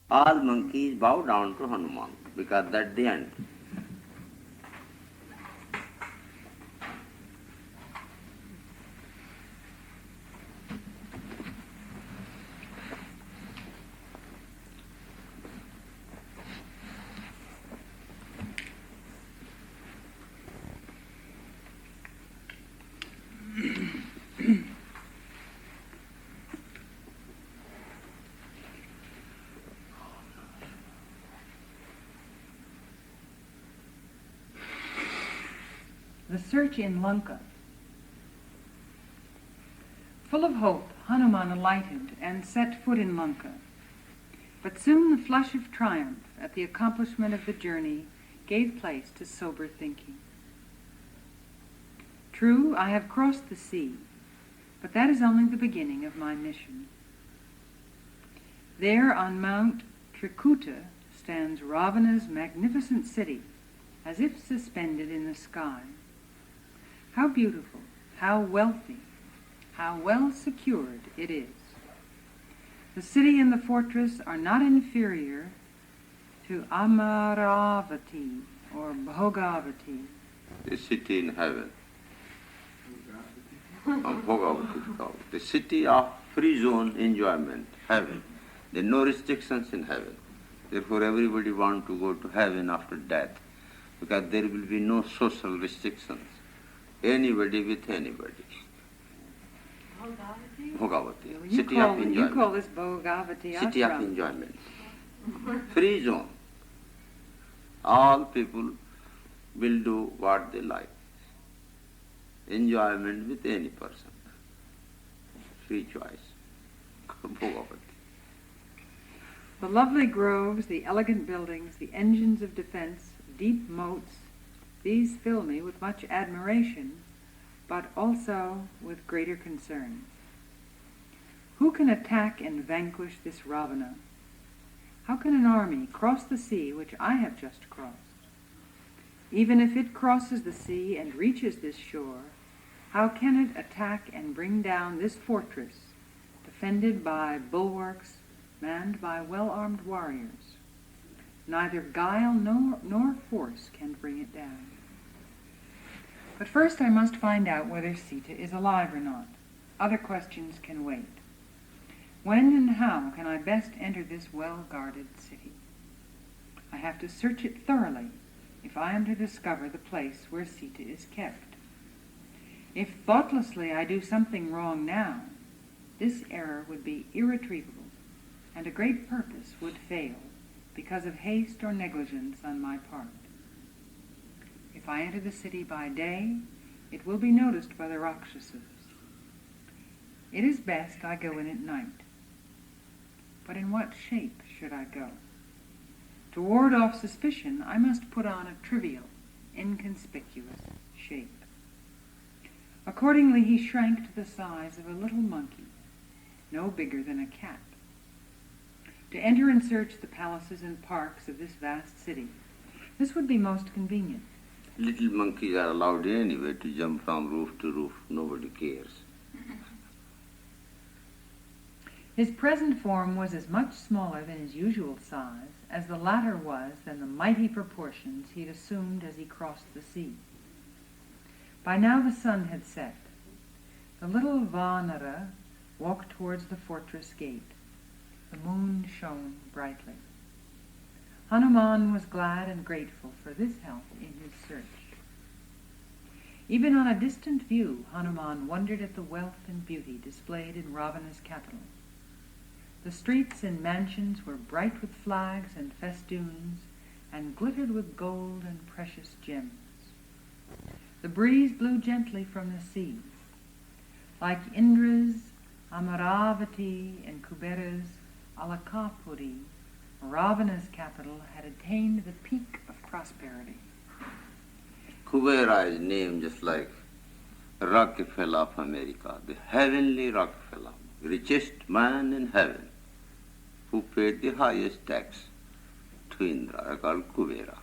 All monkeys bow down to Hanuman because that's the end. The search in Lanka. Full of hope, Hanuman alighted and set foot in Lanka. But soon the flush of triumph at the accomplishment of the journey gave place to sober thinking. True, I have crossed the sea, but that is only the beginning of my mission. There on Mount Trikuta stands Ravana's magnificent city, as if suspended in the sky. How beautiful, how wealthy, how well secured it is. The city and the fortress are not inferior to Amaravati or Bhogavati. The city in heaven. Bhogavati. The city of free zone enjoyment, heaven. There are no restrictions in heaven. Therefore everybody wants to go to heaven after death, because there will be no social restrictions. Anybody with anybody. Bhogavati. City of enjoyment. You call this Bhogavati City ashram. of enjoyment. Free zone. All people will do what they like. Enjoyment with any person. Free choice. Bhogavati. The lovely groves, the elegant buildings, the engines of defense, deep moats, these fill me with much admiration, but also with greater concern. Who can attack and vanquish this Ravana? How can an army cross the sea which I have just crossed? Even if it crosses the sea and reaches this shore, how can it attack and bring down this fortress, defended by bulwarks, manned by well-armed warriors? Neither guile nor force can bring it down. But first I must find out whether Sita is alive or not. Other questions can wait. When and how can I best enter this well-guarded city? I have to search it thoroughly if I am to discover the place where Sita is kept. If thoughtlessly I do something wrong now, this error would be irretrievable, and a great purpose would fail because of haste or negligence on my part. If I enter the city by day, it will be noticed by the Rakshasas. It is best I go in at night. But in what shape should I go? To ward off suspicion, I must put on a trivial, inconspicuous shape. Accordingly, he shrank to the size of a little monkey, no bigger than a cat. To enter and search the palaces and parks of this vast city, this would be most convenient. Little monkeys are allowed anyway to jump from roof to roof. Nobody cares. His present form was as much smaller than his usual size as the latter was than the mighty proportions he had assumed as he crossed the sea. By now the sun had set. The little Vanara walked towards the fortress gate. The moon shone brightly. Hanuman was glad and grateful for this help in his search. Even on a distant view, Hanuman wondered at the wealth and beauty displayed in Ravana's capital. The streets and mansions were bright with flags and festoons, and glittered with gold and precious gems. The breeze blew gently from the sea. Like Indra's Amaravati and Kubera's Alakapuri, Ravana's capital had attained the peak of prosperity. Kubera is named just like Rockefeller of America, the heavenly Rockefeller, richest man in heaven, who paid the highest tax to Indra, called Kubera.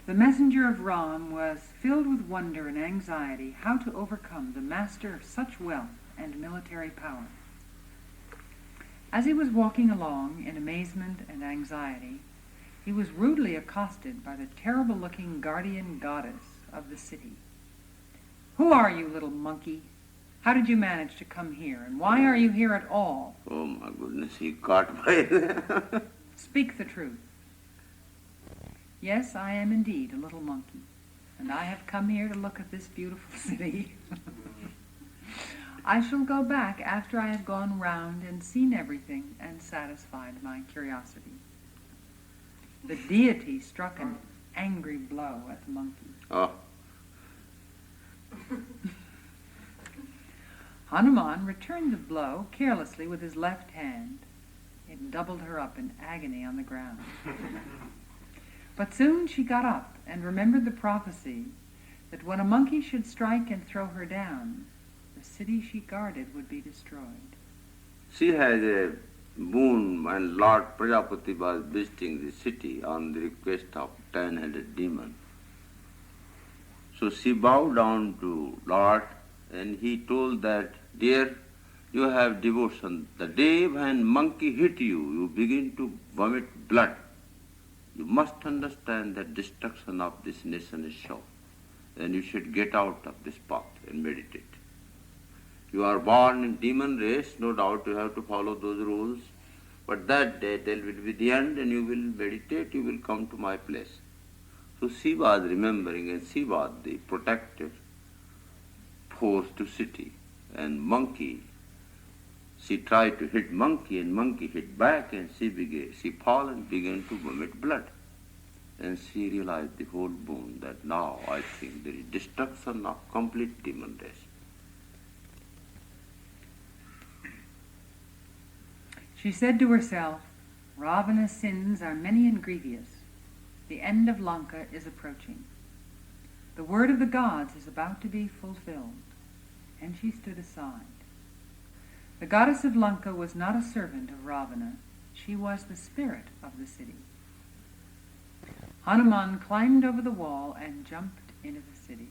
The messenger of Ram was filled with wonder and anxiety how to overcome the master of such wealth and military power. As he was walking along in amazement and anxiety, he was rudely accosted by the terrible-looking guardian goddess of the city. "Who are you, little monkey? How did you manage to come here, and why are you here at all?" Oh my goodness, he caught by the... "Speak the truth." "Yes, I am indeed a little monkey, and I have come here to look at this beautiful city. I shall go back after I have gone round and seen everything and satisfied my curiosity." The deity struck an angry blow at the monkey. Oh, Hanuman returned the blow carelessly with his left hand. It doubled her up in agony on the ground. But soon she got up and remembered the prophecy that when a monkey should strike and throw her down, the city she guarded would be destroyed. she had a boon when Lord Prajapati was visiting the city on the request of 10-headed demon. So she bowed down to Lord, and he told that, "Dear, you have devotion. The day when monkey hit you, you begin to vomit blood. You must understand that destruction of this nation is sure, and you should get out of this path and meditate. You are born in demon race, no doubt you have to follow those rules, but that day there will be the end and you will meditate, you will come to my place." So she was remembering, and she was the protective force to city. And monkey, she tried to hit monkey, and monkey hit back, and she fell and began to vomit blood. And she realized the whole boon, that now I think there is destruction of complete demon race. She said to herself, "Ravana's sins are many and grievous. The end of Lanka is approaching. The word of the gods is about to be fulfilled." And she stood aside. The goddess of Lanka was not a servant of Ravana. She was the spirit of the city. Hanuman climbed over the wall and jumped into the city.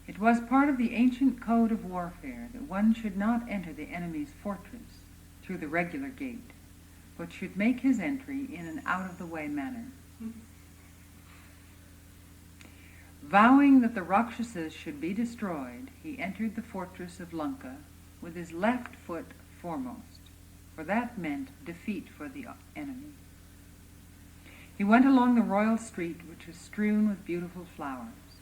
It was part of the ancient code of warfare that one should not enter the enemy's fortress through the regular gate, but should make his entry in an out-of-the-way manner. Vowing that the Rakshasas should be destroyed, he entered the fortress of Lanka with his left foot foremost, for that meant defeat for the enemy. He went along the royal street, which was strewn with beautiful flowers.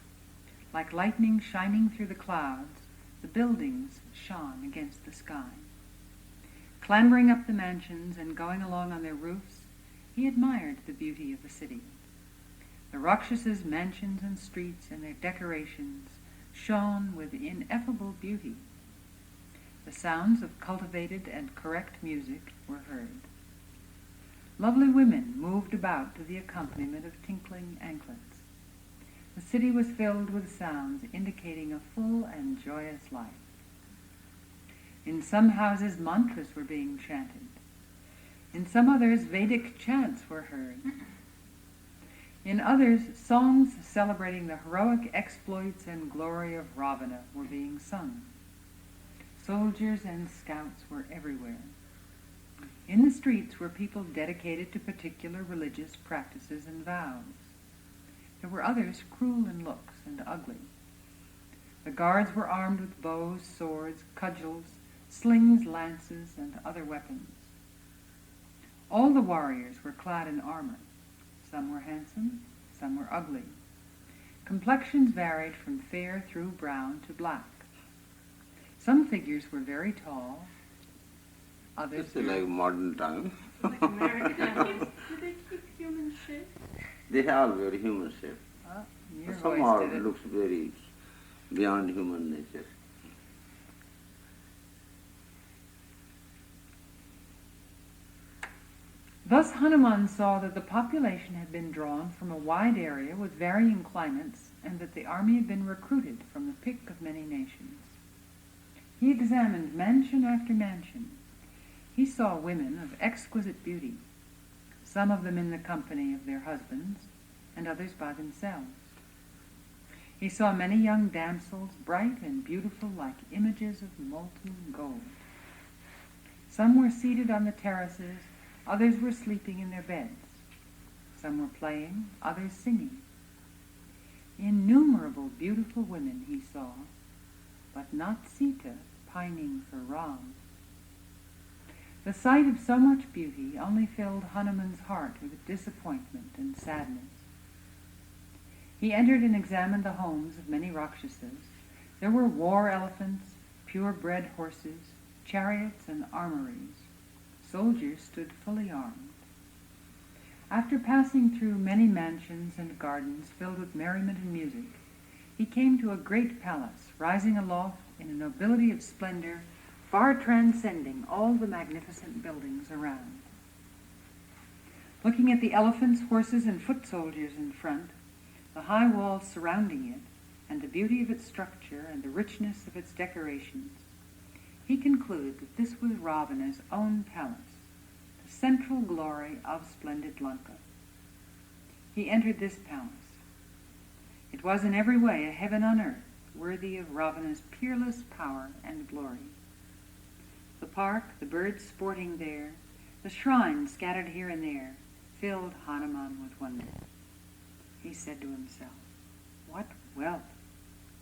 Like lightning shining through the clouds, the buildings shone against the sky. Clambering up the mansions and going along on their roofs, he admired the beauty of the city. The Rakshasas' mansions and streets and their decorations shone with ineffable beauty. The sounds of cultivated and correct music were heard. Lovely women moved about to the accompaniment of tinkling anklets. The city was filled with sounds indicating a full and joyous life. In some houses mantras were being chanted. In some others Vedic chants were heard. In others, songs celebrating the heroic exploits and glory of Ravana were being sung. Soldiers and scouts were everywhere. In the streets were people dedicated to particular religious practices and vows. There were others cruel in looks and ugly. The guards were armed with bows, swords, cudgels, slings, lances, and other weapons. All the warriors were clad in armor. Some were handsome, some were ugly. Complexions varied from fair through brown to black. Some figures were very tall, others It's like modern time. Like American. Do they keep human shape? They are very human shape. your Somehow voice did it it. looks very beyond human nature. Thus Hanuman saw that the population had been drawn from a wide area with varying climates, and that the army had been recruited from the pick of many nations. He examined mansion after mansion. He saw women of exquisite beauty, some of them in the company of their husbands, and others by themselves. He saw many young damsels, bright and beautiful like images of molten gold. Some were seated on the terraces, others were sleeping in their beds. Some were playing, others singing. Innumerable beautiful women he saw, but not Sita pining for Ram. The sight of so much beauty only filled Hanuman's heart with disappointment and sadness. He entered and examined the homes of many Rakshasas. There were war elephants, pure-bred horses, chariots and armories. Soldiers stood fully armed. After passing through many mansions and gardens filled with merriment and music, he came to a great palace, rising aloft in a nobility of splendor far transcending all the magnificent buildings around. Looking at the elephants, horses, and foot soldiers in front, the high walls surrounding it, and the beauty of its structure and the richness of its decorations, he concluded that this was Ravana's own palace, the central glory of splendid Lanka. He entered this palace. It was in every way a heaven on earth, worthy of Ravana's peerless power and glory. The park, the birds sporting there, the shrines scattered here and there, filled Hanuman with wonder. He said to himself, "What wealth,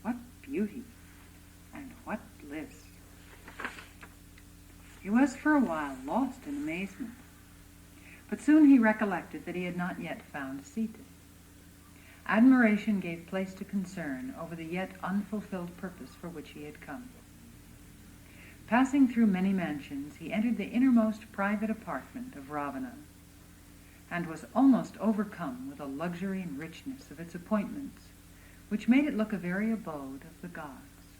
what beauty, and what bliss!" He was for a while lost in amazement, but soon he recollected that he had not yet found Sita. Admiration gave place to concern over the yet unfulfilled purpose for which he had come. Passing through many mansions, he entered the innermost private apartment of Ravana, and was almost overcome with the luxury and richness of its appointments, which made it look a very abode of the gods.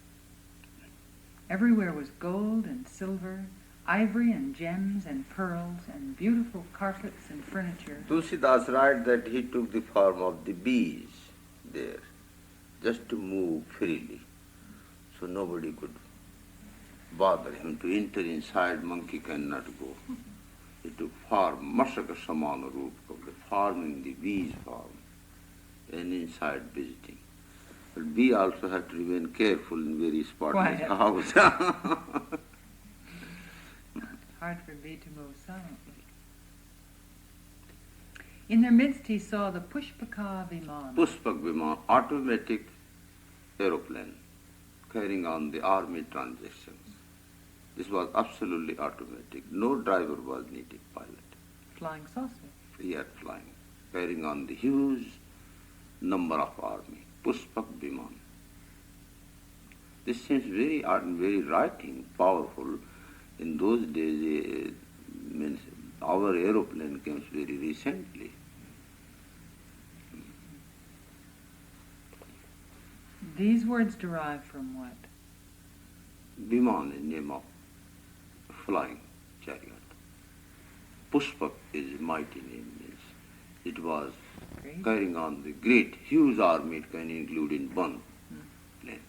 Everywhere was gold and silver, ivory and gems and pearls, and beautiful carpets and furniture. Tulsidas writes that he took the form of the bees there, just to move freely, so nobody could bother him to enter inside. Monkey cannot go. He took form, Masaka Samana Rupa, forming the bee's form, and inside visiting. But bee also had to remain careful in very spotless house. Hard for bee to move silently. In their midst he saw the Pushpaka Viman. Pushpak Viman, automatic aeroplane, carrying on the army transactions. This was absolutely automatic. No driver was needed, pilot. Flying saucer. Yet flying, carrying on the huge number of army. Pushpak Viman. This seems very writing, powerful. In those days, means our aeroplane came very recently. These words derive from what? Viman is name of flying chariot. Pushpak is mighty name. Means it was Great. carrying on the great, huge army. It can include in one plane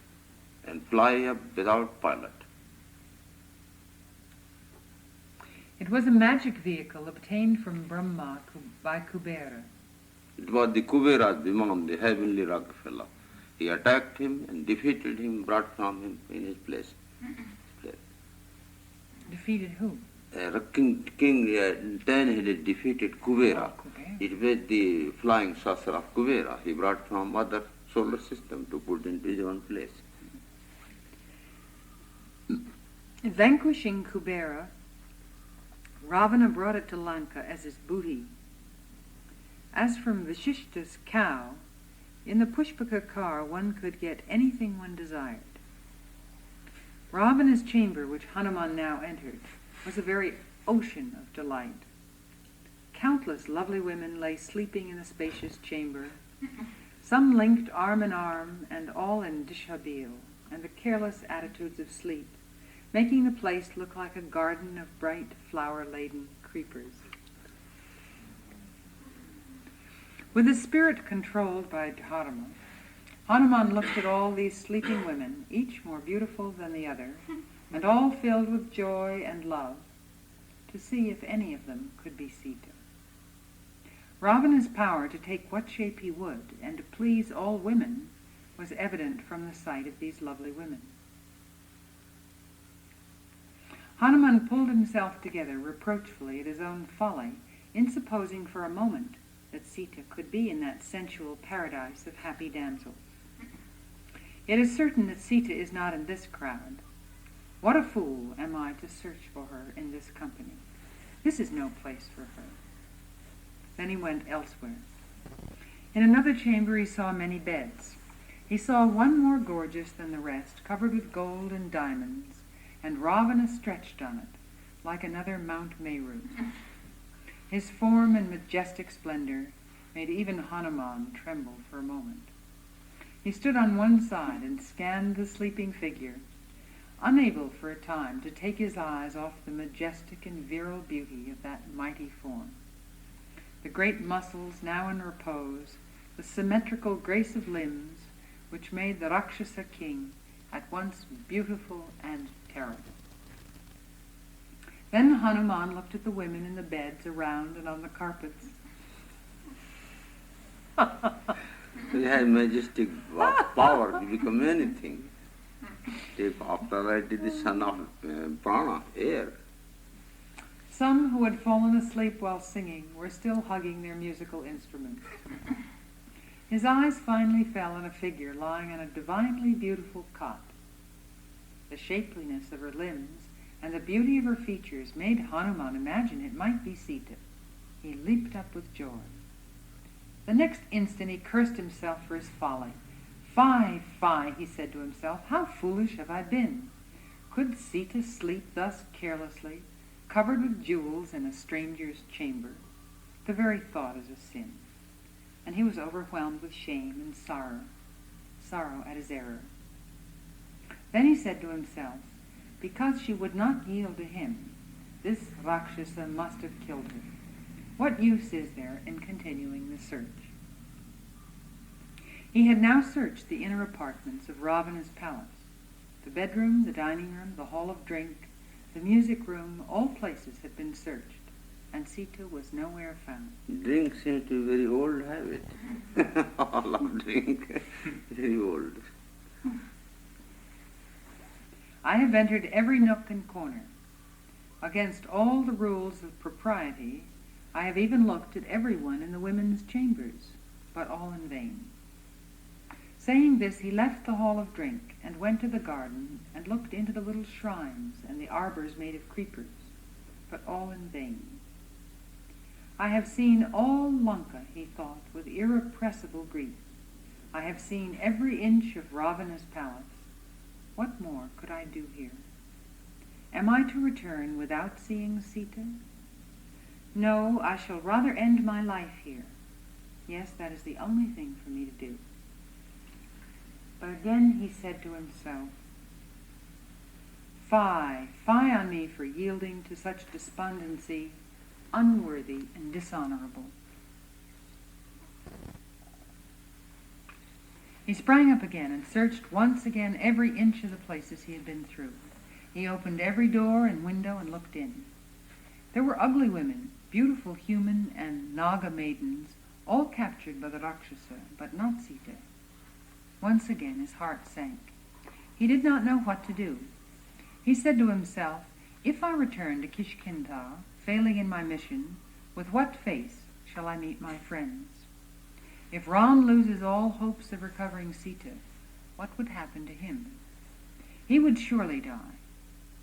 and fly up without pilot. It was a magic vehicle obtained from Brahma by Kubera. It was the Kubera's Viman, the heavenly Rockefeller. He attacked him and defeated him, brought from him in his place. Defeated who? King 10-headed defeated Kubera. Oh, Kubera. It was the flying saucer of Kubera. He brought from other solar system to put into his own place. Vanquishing Kubera, Ravana brought it to Lanka as his booty. As from Vashishta's cow, in the Pushpaka car one could get anything one desired. Ravana's chamber, which Hanuman now entered, was a very ocean of delight. Countless lovely women lay sleeping in the spacious chamber, some linked arm in arm, and all in dishabille, and the careless attitudes of sleep, making the place look like a garden of bright, flower-laden creepers. With a spirit controlled by Dharma, Hanuman looked at all these sleeping women, each more beautiful than the other, and all filled with joy and love, to see if any of them could be Sita. Ravana's power to take what shape he would and to please all women was evident from the sight of these lovely women. Hanuman pulled himself together reproachfully at his own folly in supposing for a moment that Sita could be in that sensual paradise of happy damsels. It is certain that Sita is not in this crowd. What a fool am I to search for her in this company. This is no place for her. Then he went elsewhere. In another chamber he saw many beds. He saw one more gorgeous than the rest, covered with gold and diamonds, and Ravana stretched on it, like another Mount Meru. His form and majestic splendor made even Hanuman tremble for a moment. He stood on one side and scanned the sleeping figure, unable for a time to take his eyes off the majestic and virile beauty of that mighty form. The great muscles now in repose, the symmetrical grace of limbs, which made the Rakshasa king at once beautiful and terrible. Then Hanuman looked at the women in the beds around and on the carpets. He has majestic power to become anything. Take after I did the son of prana, air. Some who had fallen asleep while singing were still hugging their musical instruments. His eyes finally fell on a figure lying on a divinely beautiful cot. The shapeliness of her limbs and the beauty of her features made Hanuman imagine it might be Sita. He leaped up with joy. The next instant he cursed himself for his folly. Fie, fie, he said to himself, how foolish have I been? Could Sita sleep thus carelessly, covered with jewels in a stranger's chamber? The very thought is a sin. And he was overwhelmed with shame and sorrow at his error. Then he said to himself, because she would not yield to him, this Rakshasa must have killed her. What use is there in continuing the search? He had now searched the inner apartments of Ravana's palace. The bedroom, the dining room, the hall of drink, the music room, all places had been searched, and Sita was nowhere found. Drink seems to be a very old habit. All of drink, very old. I have entered every nook and corner. Against all the rules of propriety, I have even looked at everyone in the women's chambers, but all in vain. Saying this, he left the hall of drink and went to the garden and looked into the little shrines and the arbors made of creepers, but all in vain. I have seen all Lanka, he thought, with irrepressible grief. I have seen every inch of Ravana's palace. What more could I do here? Am I to return without seeing Sita? No, I shall rather end my life here. Yes, that is the only thing for me to do. But again he said to himself, fie, fie on me for yielding to such despondency, unworthy and dishonorable. He sprang up again and searched once again every inch of the places he had been through. He opened every door and window and looked in. There were ugly women, beautiful human and Naga maidens, all captured by the Rakshasa, but not Sita. Once again his heart sank. He did not know what to do. He said to himself, if I return to Kishkinda, failing in my mission, with what face shall I meet my friends? If Ram loses all hopes of recovering Sita, what would happen to him? He would surely die.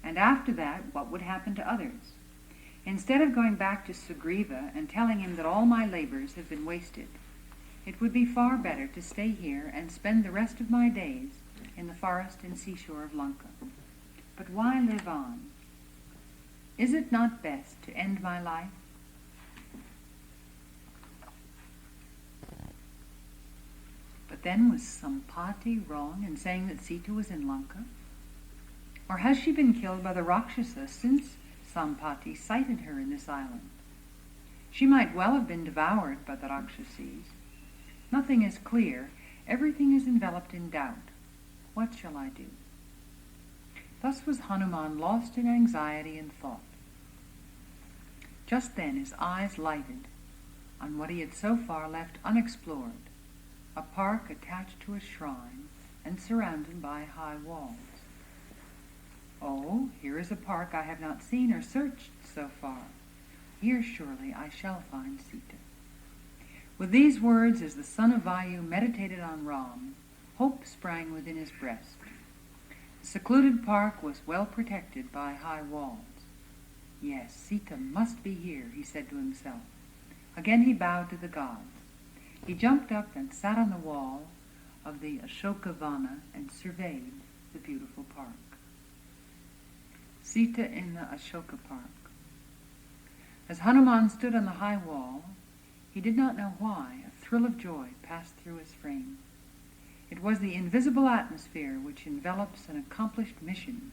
And after that, what would happen to others? Instead of going back to Sugriva and telling him that all my labors have been wasted, it would be far better to stay here and spend the rest of my days in the forest and seashore of Lanka. But why live on? Is it not best to end my life? But then was Sampati wrong in saying that Sita was in Lanka? Or has she been killed by the Rakshasa since Sampati sighted her in this island? She might well have been devoured by the Rakshasis. Nothing is clear. Everything is enveloped in doubt. What shall I do? Thus was Hanuman lost in anxiety and thought. Just then his eyes lighted on what he had so far left unexplored, a park attached to a shrine and surrounded by high walls. Oh, here is a park I have not seen or searched so far. Here surely I shall find Sita. With these words, as the son of Vayu meditated on Ram, hope sprang within his breast. The secluded park was well protected by high walls. Yes, Sita must be here, he said to himself. Again he bowed to the gods. He jumped up and sat on the wall of the Ashokavana and surveyed the beautiful park. Sita in the Ashoka Park. As Hanuman stood on the high wall, he did not know why a thrill of joy passed through his frame. It was the invisible atmosphere which envelops an accomplished mission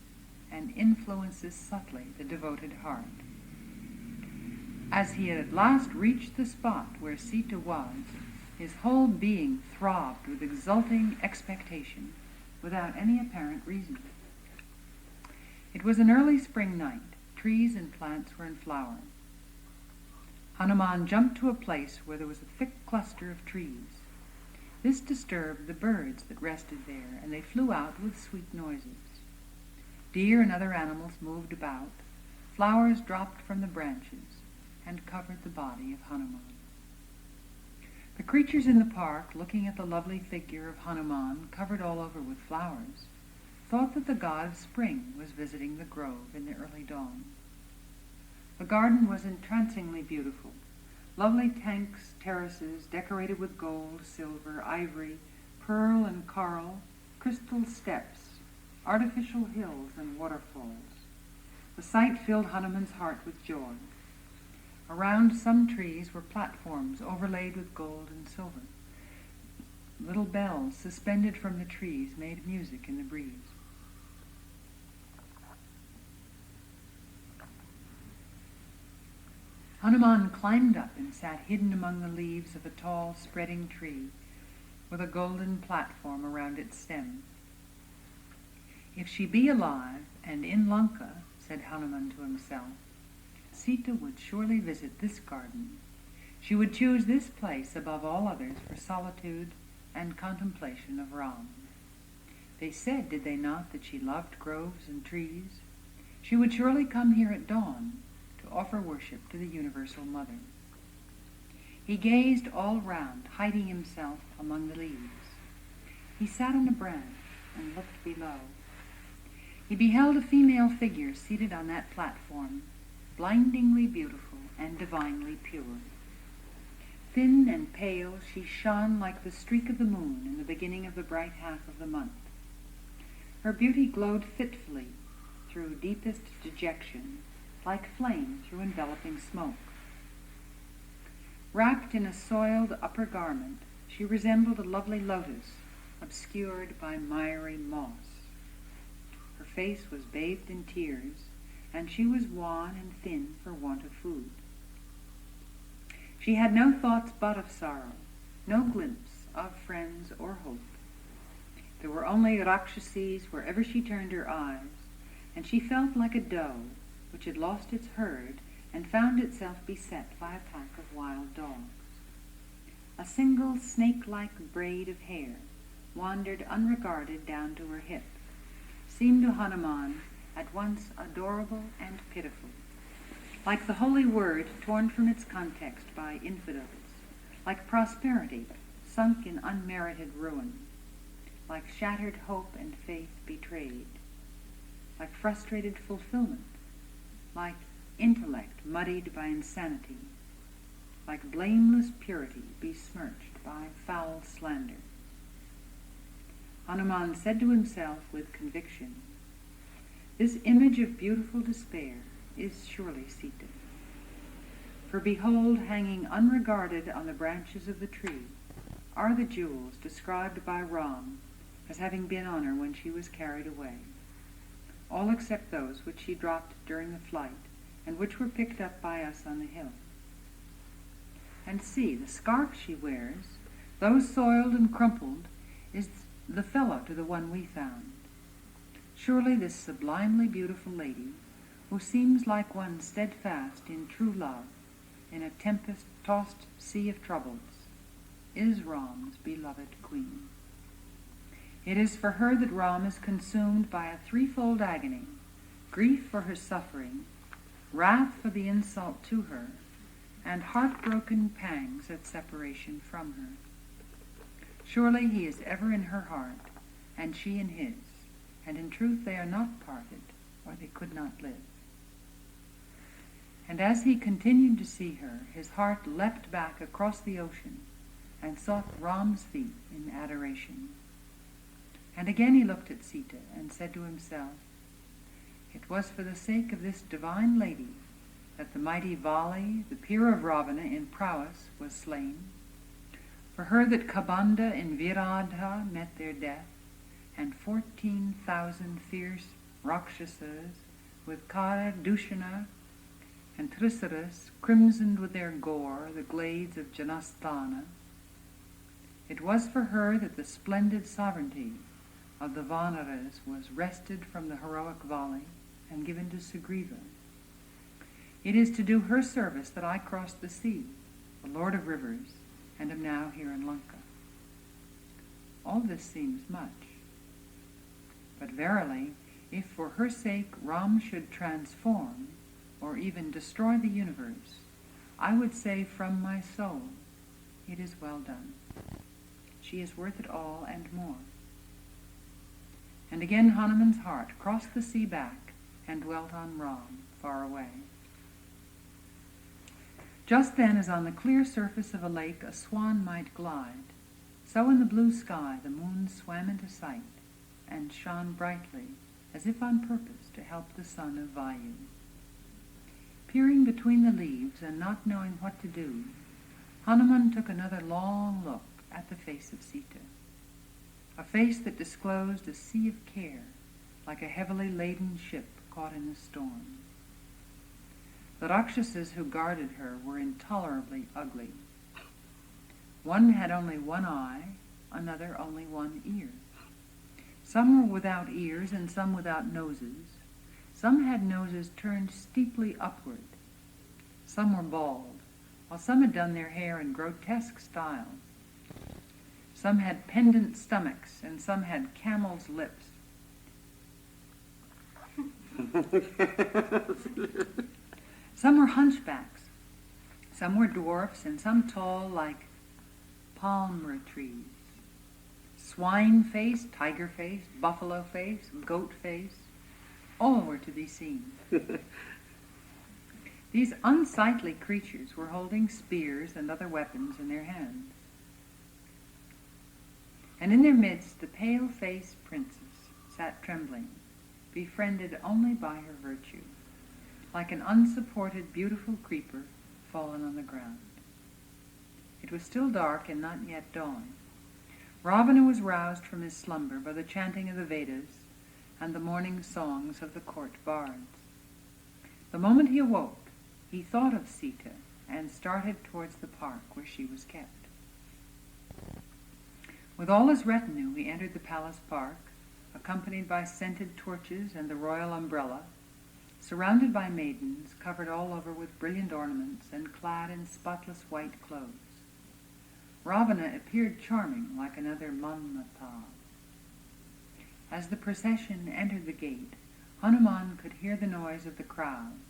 and influences subtly the devoted heart. As he had at last reached the spot where Sita was, his whole being throbbed with exulting expectation without any apparent reason. It was an early spring night. Trees and plants were in flower. Hanuman jumped to a place where there was a thick cluster of trees. This disturbed the birds that rested there, and they flew out with sweet noises. Deer and other animals moved about. Flowers dropped from the branches and covered the body of Hanuman. The creatures in the park, looking at the lovely figure of Hanuman covered all over with flowers, thought that the god of spring was visiting the grove in the early dawn. The garden was entrancingly beautiful. Lovely tanks, terraces, decorated with gold, silver, ivory, pearl and coral, crystal steps, artificial hills and waterfalls. The sight filled Hanuman's heart with joy. Around some trees were platforms overlaid with gold and silver. Little bells suspended from the trees made music in the breeze. Hanuman climbed up and sat hidden among the leaves of a tall, spreading tree with a golden platform around its stem. If she be alive and in Lanka, said Hanuman to himself, Sita would surely visit this garden. She would choose this place above all others for solitude and contemplation of Ram. They said, did they not, that she loved groves and trees? She would surely come here at dawn to offer worship to the Universal Mother. He gazed all round, hiding himself among the leaves. He sat on a branch and looked below. He beheld a female figure seated on that platform, blindingly beautiful and divinely pure. Thin and pale, she shone like the streak of the moon in the beginning of the bright half of the month. Her beauty glowed fitfully through deepest dejection, like flame through enveloping smoke. Wrapped in a soiled upper garment, she resembled a lovely lotus, obscured by miry moss. Her face was bathed in tears, and she was wan and thin for want of food. She had no thoughts but of sorrow, no glimpse of friends or hope. There were only Rakshasis wherever she turned her eyes, and she felt like a doe which had lost its herd and found itself beset by a pack of wild dogs. A single snake-like braid of hair wandered unregarded down to her hip, seemed to Hanuman at once adorable and pitiful, like the holy word torn from its context by infidels, like prosperity sunk in unmerited ruin, like shattered hope and faith betrayed, like frustrated fulfillment, like intellect muddied by insanity, like blameless purity besmirched by foul slander. Hanuman said to himself with conviction, this image of beautiful despair is surely Sita. For behold, hanging unregarded on the branches of the tree, are the jewels described by Ram as having been on her when she was carried away, all except those which she dropped during the flight, and which were picked up by us on the hill. And see, the scarf she wears, though soiled and crumpled, is the fellow to the one we found. Surely this sublimely beautiful lady, who seems like one steadfast in true love in a tempest-tossed sea of troubles, is Ram's beloved queen. It is for her that Ram is consumed by a threefold agony, grief for her suffering, wrath for the insult to her, and heartbroken pangs at separation from her. Surely he is ever in her heart, and she in his, and in truth they are not parted, or they could not live. And as he continued to see her, his heart leapt back across the ocean and sought Ram's feet in adoration. And again he looked at Sita and said to himself, "It was for the sake of this divine lady that the mighty Vali, the peer of Ravana in prowess, was slain. For her that Kabanda and Viradha met their death, and 14,000 fierce Rakshasas with Kara, Dushana, and Trisaras crimsoned with their gore the glades of Janasthana. It was for her that the splendid sovereignty of the Vanaras was wrested from the heroic Vali and given to Sugriva. It is to do her service that I crossed the sea, the Lord of rivers, and am now here in Lanka." All this seems much. But verily, if for her sake Ram should transform, or even destroy the universe, I would say from my soul, it is well done. She is worth it all and more. And again Hanuman's heart crossed the sea back and dwelt on Ram far away. Just then, as on the clear surface of a lake a swan might glide, so in the blue sky the moon swam into sight and shone brightly, as if on purpose to help the son of Vayu. Peering between the leaves and not knowing what to do, Hanuman took another long look at the face of Sita, a face that disclosed a sea of care, like a heavily laden ship caught in a storm. The Rakshasas who guarded her were intolerably ugly. One had only one eye, another only one ear. Some were without ears and some without noses. Some had noses turned steeply upward. Some were bald, while some had done their hair in grotesque style. Some had pendant stomachs, and some had camel's lips. Some were hunchbacks, some were dwarfs, and some tall like palm trees. Swine face, tiger face, buffalo face, goat face, all were to be seen. These unsightly creatures were holding spears and other weapons in their hands. And in their midst the pale-faced princess sat trembling, befriended only by her virtue, like an unsupported beautiful creeper fallen on the ground. It was still dark and not yet dawn. Ravana was roused from his slumber by the chanting of the Vedas and the morning songs of the court bards. The moment he awoke, he thought of Sita and started towards the park where she was kept. With all his retinue he entered the palace park, accompanied by scented torches and the royal umbrella, surrounded by maidens covered all over with brilliant ornaments and clad in spotless white clothes. Ravana appeared charming like another Manmata. As the procession entered the gate, Hanuman could hear the noise of the crowd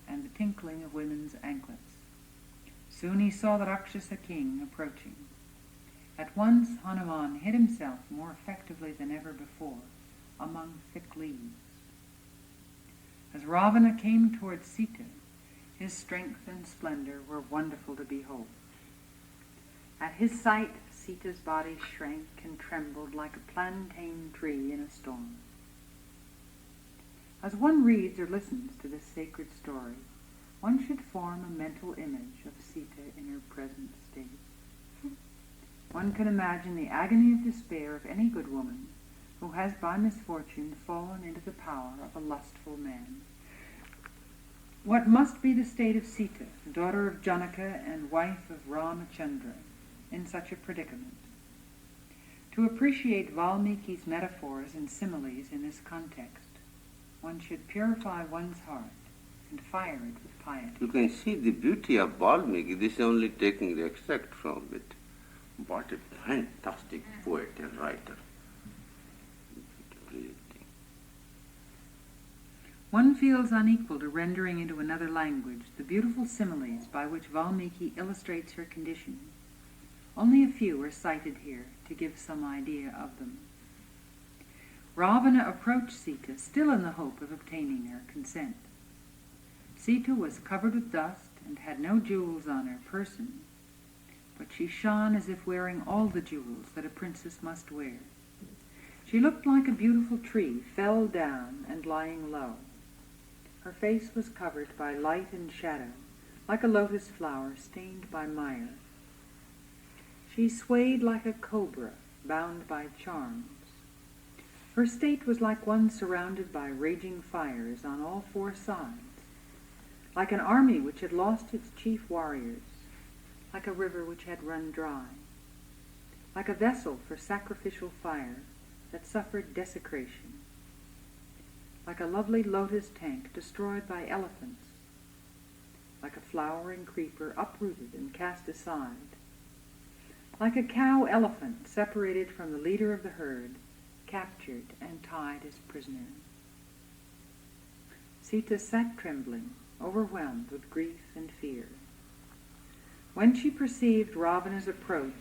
and the tinkling of women's anklets. Soon he saw the Rakshasa king approaching. At once Hanuman hid himself more effectively than ever before among thick leaves. As Ravana came towards Sita, his strength and splendor were wonderful to behold. At his sight, Sita's body shrank and trembled like a plantain tree in a storm. As one reads or listens to this sacred story, one should form a mental image of Sita in her present state. One can imagine the agony of despair of any good woman who has by misfortune fallen into the power of a lustful man. What must be the state of Sita, daughter of Janaka and wife of Ramachandra, in such a predicament? To appreciate Valmiki's metaphors and similes in this context, one should purify one's heart and fire it with piety. You can see the beauty of Valmiki. This is only taking the extract from it. What a fantastic poet and writer. One feels unequal to rendering into another language the beautiful similes by which Valmiki illustrates her condition. Only a few are cited here to give some idea of them. Ravana approached Sita, still in the hope of obtaining her consent. Sita was covered with dust and had no jewels on her person, but she shone as if wearing all the jewels that a princess must wear. She looked like a beautiful tree felled down and lying low. Her face was covered by light and shadow, like a lotus flower stained by mire. She swayed like a cobra bound by charms. Her state was like one surrounded by raging fires on all four sides, like an army which had lost its chief warriors, like a river which had run dry, like a vessel for sacrificial fire that suffered desecration, like a lovely lotus tank destroyed by elephants, like a flowering creeper uprooted and cast aside, like a cow-elephant separated from the leader of the herd, captured and tied as prisoner. Sita sat trembling, overwhelmed with grief and fear. When she perceived Ravana's approach,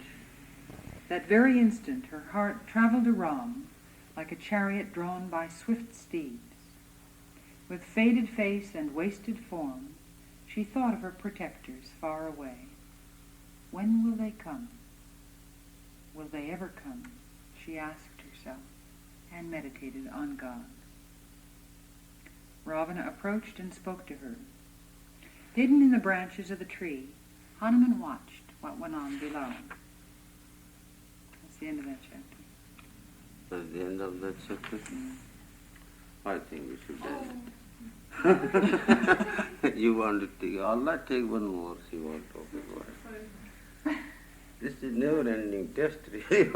that very instant her heart traveled around like a chariot drawn by swift steeds. With faded face and wasted form, she thought of her protectors far away. When will they come? Will they ever come? She asked herself, and meditated on God. Ravana approached and spoke to her. Hidden in the branches of the tree, Hanuman watched what went on below. That's the end of that chapter. That's the end of that chapter? I think we should end it. You want to take, Allah take one more, she won't talk about it. This is never-ending test, really.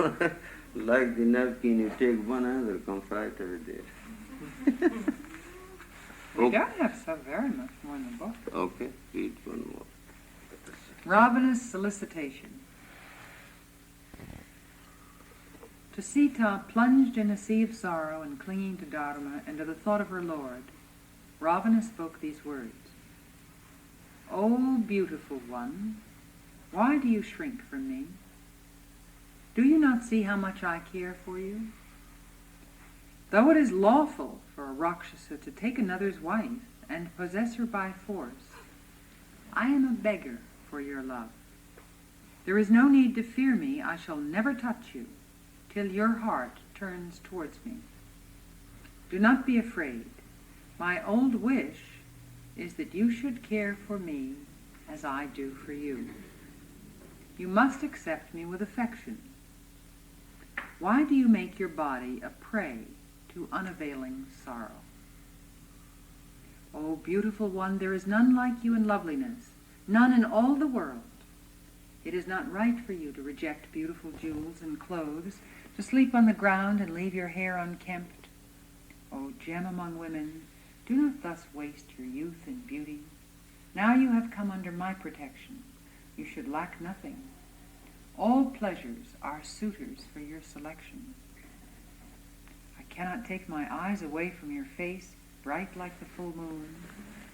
Like the napkin, you take one, another comes right over there. We don't have so very much more in the book. Okay, read one more. Ravana's solicitation. To Sita, plunged in a sea of sorrow and clinging to Dharma and to the thought of her Lord, Ravana spoke these words. O beautiful one, why do you shrink from me? Do you not see how much I care for you? Though it is lawful for a Rakshasa to take another's wife and possess her by force, I am a beggar for your love. There is no need to fear me. I shall never touch you till your heart turns towards me. Do not be afraid. My old wish is that you should care for me as I do for you. You must accept me with affection. Why do you make your body a prey to unavailing sorrow? O beautiful one, there is none like you in loveliness, none in all the world. It is not right for you to reject beautiful jewels and clothes, to sleep on the ground and leave your hair unkempt. O gem among women, do not thus waste your youth and beauty. Now you have come under my protection. You should lack nothing. All pleasures are suitors for your selection. I cannot take my eyes away from your face, bright like the full moon.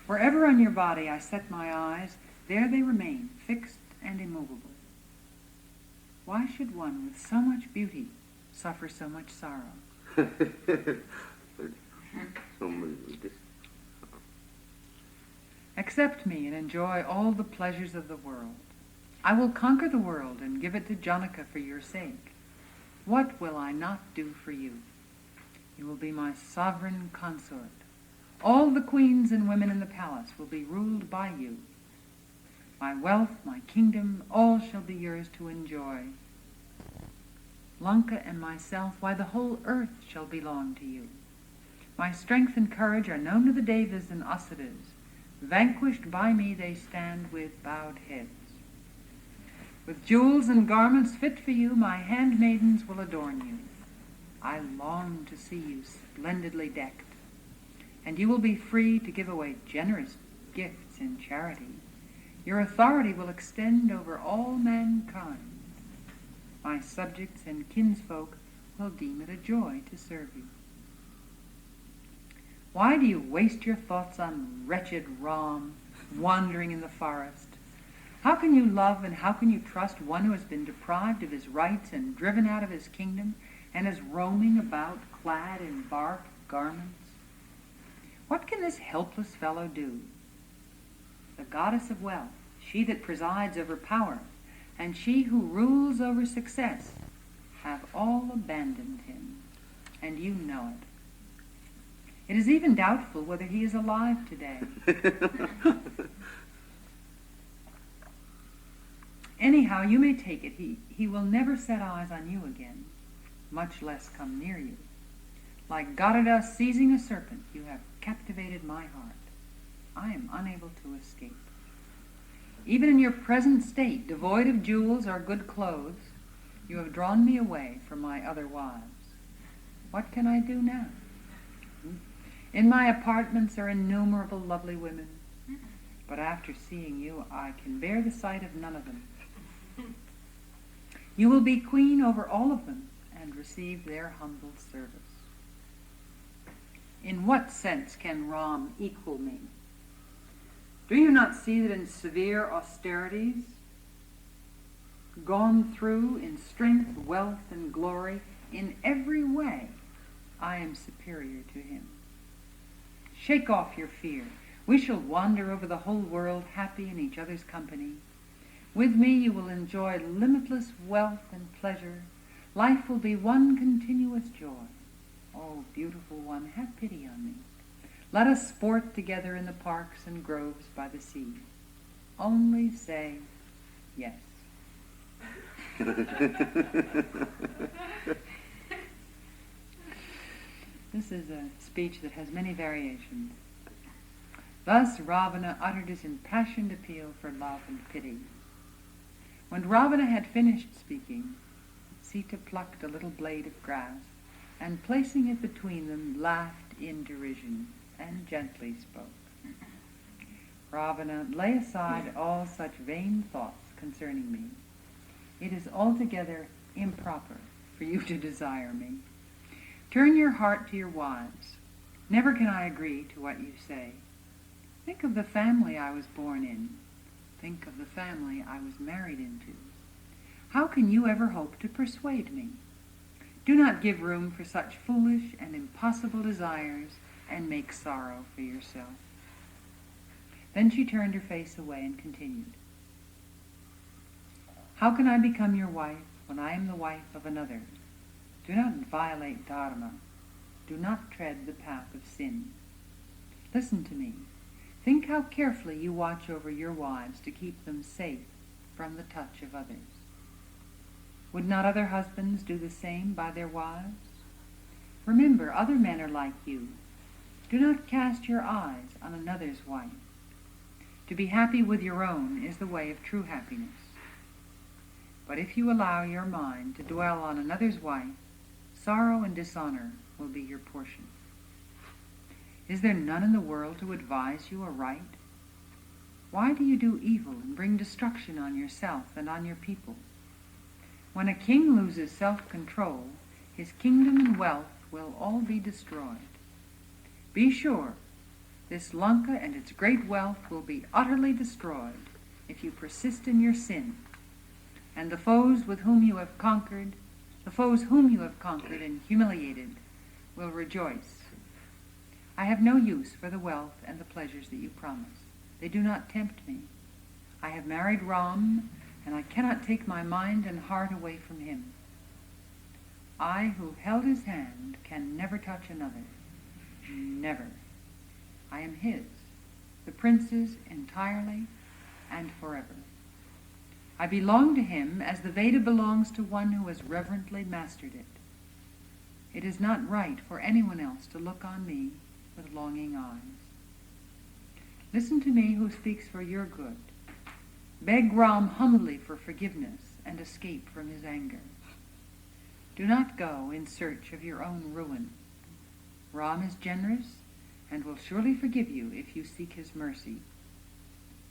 Wherever on your body I set my eyes, there they remain, fixed and immovable. Why should one with so much beauty suffer so much sorrow? Accept me and enjoy all the pleasures of the world. I will conquer the world and give it to Janaka for your sake. What will I not do for you? You will be my sovereign consort. All the queens and women in the palace will be ruled by you. My wealth, my kingdom, all shall be yours to enjoy. Lanka and myself, why, the whole earth shall belong to you. My strength and courage are known to the Devas and Asuras. Vanquished by me they stand with bowed heads. With jewels and garments fit for you, my handmaidens will adorn you. I long to see you splendidly decked, and you will be free to give away generous gifts in charity. Your authority will extend over all mankind. My subjects and kinsfolk will deem it a joy to serve you. Why do you waste your thoughts on wretched Ram, wandering in the forest? How can you love and how can you trust one who has been deprived of his rights and driven out of his kingdom and is roaming about clad in bark garments? What can this helpless fellow do? The goddess of wealth, she that presides over power, and she who rules over success, have all abandoned him, and you know it. It is even doubtful whether he is alive today. Anyhow, you may take it, he will never set eyes on you again, much less come near you. Like Garuda seizing a serpent, you have captivated my heart. I am unable to escape. Even in your present state, devoid of jewels or good clothes, you have drawn me away from my other wives. What can I do now? In my apartments are innumerable lovely women, but after seeing you, I can bear the sight of none of them. You will be queen over all of them and receive their humble service. In what sense can Ram equal me? Do you not see that in severe austerities, gone through in strength, wealth, and glory, in every way, I am superior to him? Shake off your fear. We shall wander over the whole world happy in each other's company. With me you will enjoy limitless wealth and pleasure. Life will be one continuous joy. Oh, beautiful one, have pity on me. Let us sport together in the parks and groves by the sea. Only say yes. This is a speech that has many variations. Thus Ravana uttered his impassioned appeal for love and pity. When Ravana had finished speaking, Sita plucked a little blade of grass, and placing it between them, laughed in derision, and gently spoke. Ravana, lay aside all such vain thoughts concerning me. It is altogether improper for you to desire me. Turn your heart to your wives. Never can I agree to what you say. Think of the family I was born in. Think of the family I was married into. How can you ever hope to persuade me? Do not give room for such foolish and impossible desires and make sorrow for yourself. Then she turned her face away and continued. How can I become your wife when I am the wife of another? Do not violate dharma. Do not tread the path of sin. Listen to me. Think how carefully you watch over your wives to keep them safe from the touch of others. Would not other husbands do the same by their wives? Remember, other men are like you. Do not cast your eyes on another's wife. To be happy with your own is the way of true happiness. But if you allow your mind to dwell on another's wife, sorrow and dishonor will be your portion. Is there none in the world to advise you aright? Why do you do evil and bring destruction on yourself and on your people? When a king loses self-control, his kingdom and wealth will all be destroyed. Be sure, this Lanka and its great wealth will be utterly destroyed if you persist in your sin, and the foes whom you have conquered and humiliated will rejoice. I have no use for the wealth and the pleasures that you promise. They do not tempt me. I have married Ram, and I cannot take my mind and heart away from him. I who held his hand can never touch another. Never. I am his, the prince's entirely and forever. I belong to him as the Veda belongs to one who has reverently mastered it. It is not right for anyone else to look on me with longing eyes. Listen to me who speaks for your good. Beg Ram humbly for forgiveness and escape from his anger. Do not go in search of your own ruin. Ram is generous and will surely forgive you if you seek his mercy.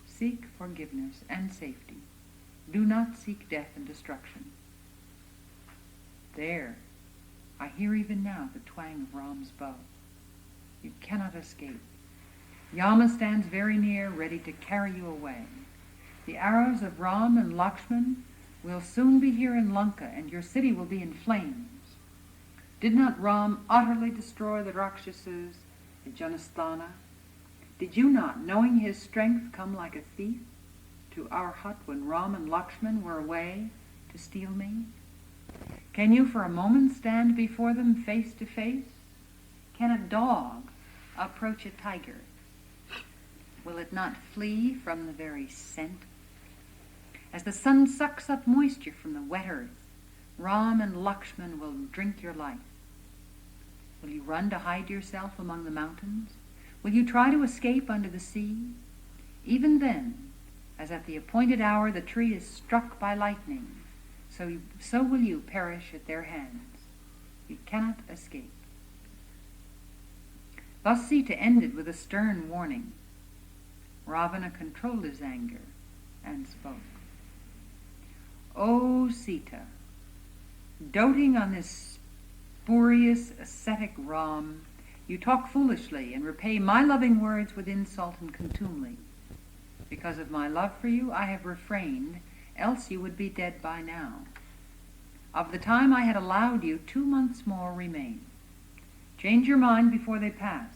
Seek forgiveness and safety. Do not seek death and destruction. There, I hear even now the twang of Ram's bow. You cannot escape. Yama stands very near, ready to carry you away. The arrows of Ram and Lakshman will soon be here in Lanka, and your city will be in flames. Did not Ram utterly destroy the Rakshasas at Janasthana? Did you not, knowing his strength, come like a thief to our hut when Ram and Lakshman were away to steal me? Can you for a moment stand before them face to face? Can a dog approach a tiger? Will it not flee from the very scent? As the sun sucks up moisture from the wet earth, Ram and Lakshman will drink your life. Will you run to hide yourself among the mountains? Will you try to escape under the sea? Even then, as at the appointed hour the tree is struck by lightning, so will you perish at their hands. You cannot escape. Thus Sita ended with a stern warning. Ravana controlled his anger and spoke. O Sita, doting on this spurious ascetic Ram, you talk foolishly and repay my loving words with insult and contumely. Because of my love for you, I have refrained, else you would be dead by now. Of the time I had allowed you, 2 months more remain. Change your mind before they pass.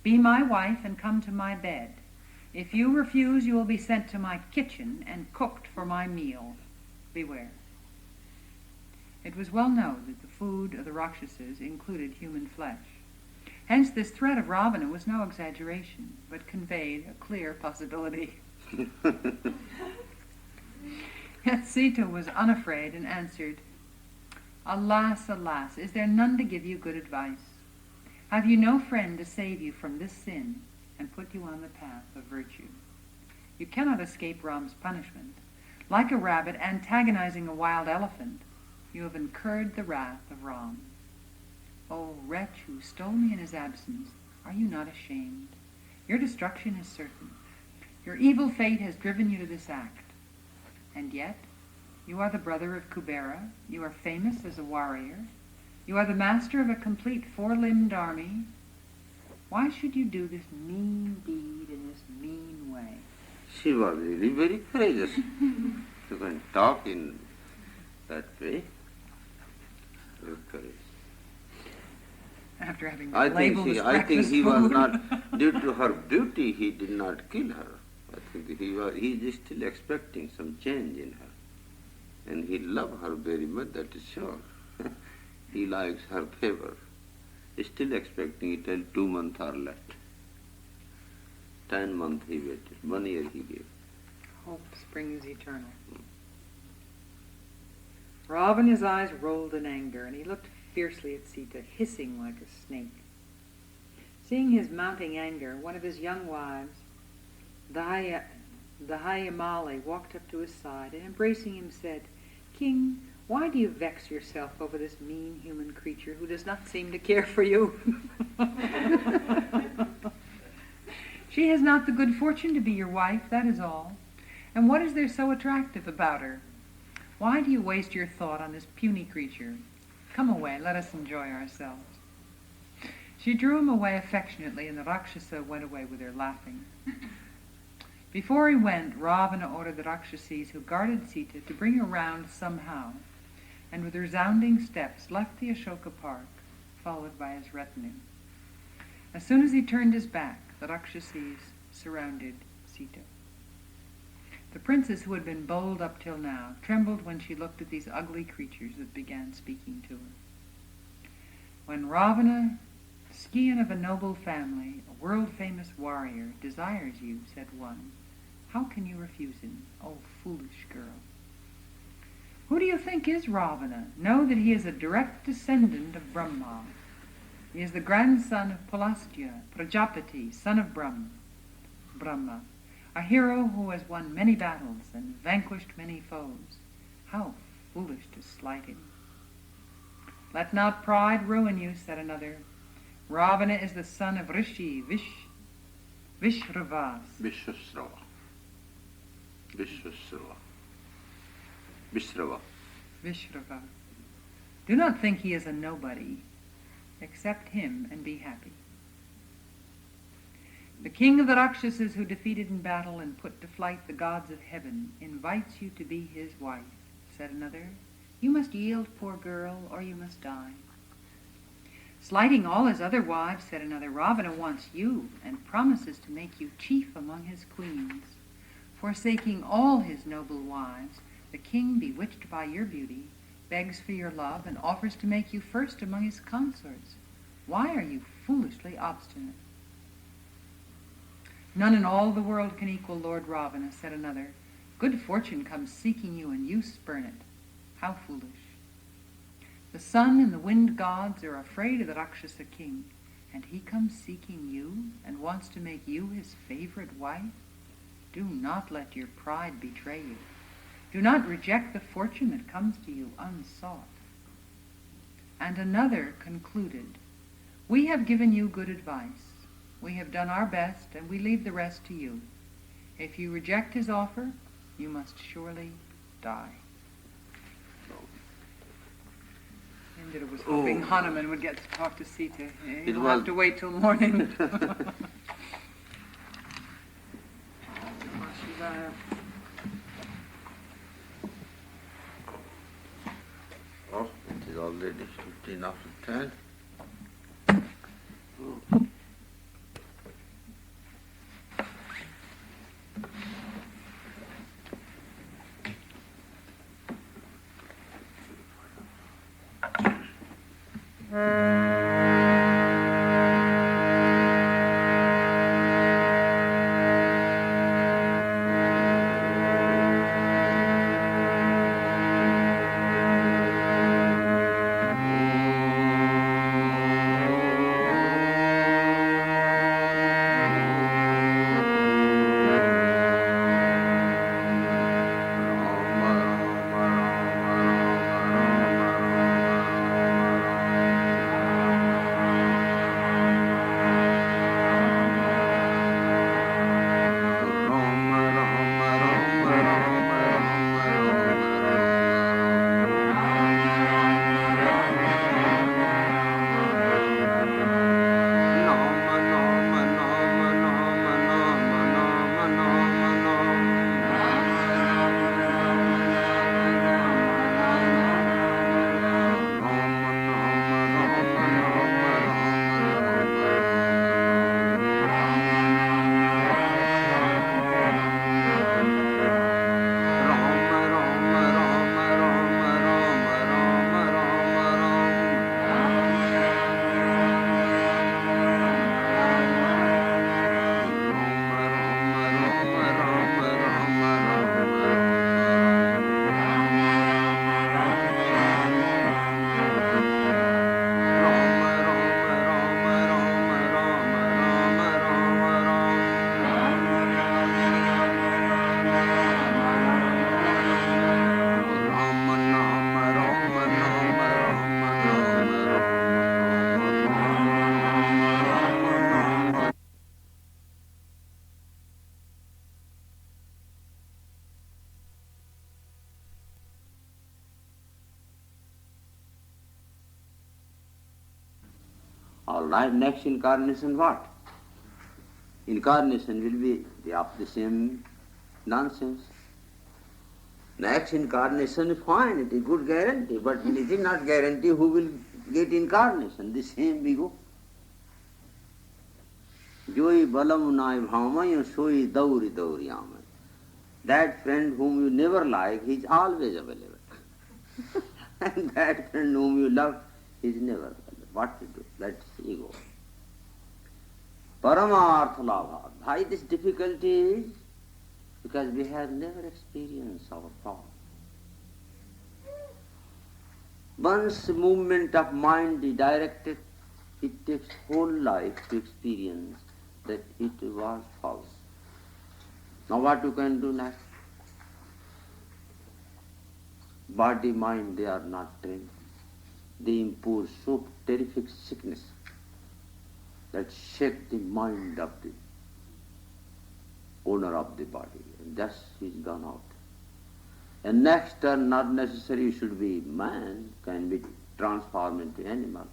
Be my wife and come to my bed. If you refuse, you will be sent to my kitchen and cooked for my meal. Beware. It was well known that the food of the Rakshasas included human flesh. Hence this threat of Ravana was no exaggeration, but conveyed a clear possibility. Yet Sita was unafraid and answered, Alas, alas, is there none to give you good advice? Have you no friend to save you from this sin and put you on the path of virtue? You cannot escape Ram's punishment. Like a rabbit antagonizing a wild elephant, you have incurred the wrath of Ram. O wretch who stole me in his absence, are you not ashamed? Your destruction is certain. Your evil fate has driven you to this act. And yet, you are the brother of Kubera, you are famous as a warrior, you are the master of a complete 4-limbed army. Why should you do this mean deed in this mean way? She was really very courageous to go and talk in that way. Very courageous. After having I labeled think his he breakfast was food. not, due to her beauty, he did not kill her. I think he is still expecting some change in her. And he loves her very much, that is sure. He likes her favor. He's still expecting it till 2 months are left. 10 months he waited, 1 year he gave. Hope springs eternal. Ravana's eyes rolled in anger, and he looked fiercely at Sita, hissing like a snake. Seeing his mounting anger, one of his young wives, Dahayamali, walked up to his side and, embracing him, said, King, why do you vex yourself over this mean human creature who does not seem to care for you? She has not the good fortune to be your wife, that is all. And what is there so attractive about her? Why do you waste your thought on this puny creature? Come away, let us enjoy ourselves. She drew him away affectionately, and the Rakshasa went away with her, laughing. Before he went, Ravana ordered the Rakshasis who guarded Sita to bring her round somehow, and with resounding steps left the Ashoka Park, followed by his retinue. As soon as he turned his back, the Rakshasis surrounded Sita. The princess, who had been bold up till now, trembled when she looked at these ugly creatures that began speaking to her. When Ravana, scion of a noble family, a world-famous warrior, desires you, said one, how can you refuse him, O foolish girl? Who do you think is Ravana? Know that he is a direct descendant of Brahma. He is the grandson of Pulastya, Prajapati, son of Brahma, a hero who has won many battles and vanquished many foes. How foolish to slight him. Let not pride ruin you, said another. Ravana is the son of Rishi Vishravas. Vishrava. Do not think he is a nobody. Accept him and be happy. The king of the Rakshasas who defeated in battle and put to flight the gods of heaven invites you to be his wife, said another. You must yield, poor girl, or you must die. Slighting all his other wives, said another, Ravana wants you and promises to make you chief among his queens. Forsaking all his noble wives, the king, bewitched by your beauty, begs for your love and offers to make you first among his consorts. Why are you foolishly obstinate? None in all the world can equal Lord Ravana, said another. Good fortune comes seeking you and you spurn it. How foolish. The sun and the wind gods are afraid of the Rakshasa king, and he comes seeking you and wants to make you his favorite wife? Do not let your pride betray you. Do not reject the fortune that comes to you unsought. And another concluded, We have given you good advice. We have done our best, and we leave the rest to you. If you reject his offer, you must surely die. Indra was hoping Hanuman would get to talk to Sita. He'll have to wait till morning. Oh, it is already 15 after 10. All right, next incarnation what? Incarnation will be of the same nonsense. Next incarnation, fine, it is good guarantee, but it is not guarantee who will get incarnation, the same we go. Joi balam nai bhamay soi dauri dauri amay. That friend whom you never like, he is always available. And that friend whom you love, he is never available. What to do? That's ego. Paramartha labha. Why this difficulty is? Because we have never experienced our thought. Once movement of mind is directed, it takes whole life to experience that it was false. Now what you can do next? Body, mind, they are not trained. They impose so terrific sickness that shake the mind of the owner of the body. And thus he is gone out. And next turn, not necessary should be man, can be transformed into animal.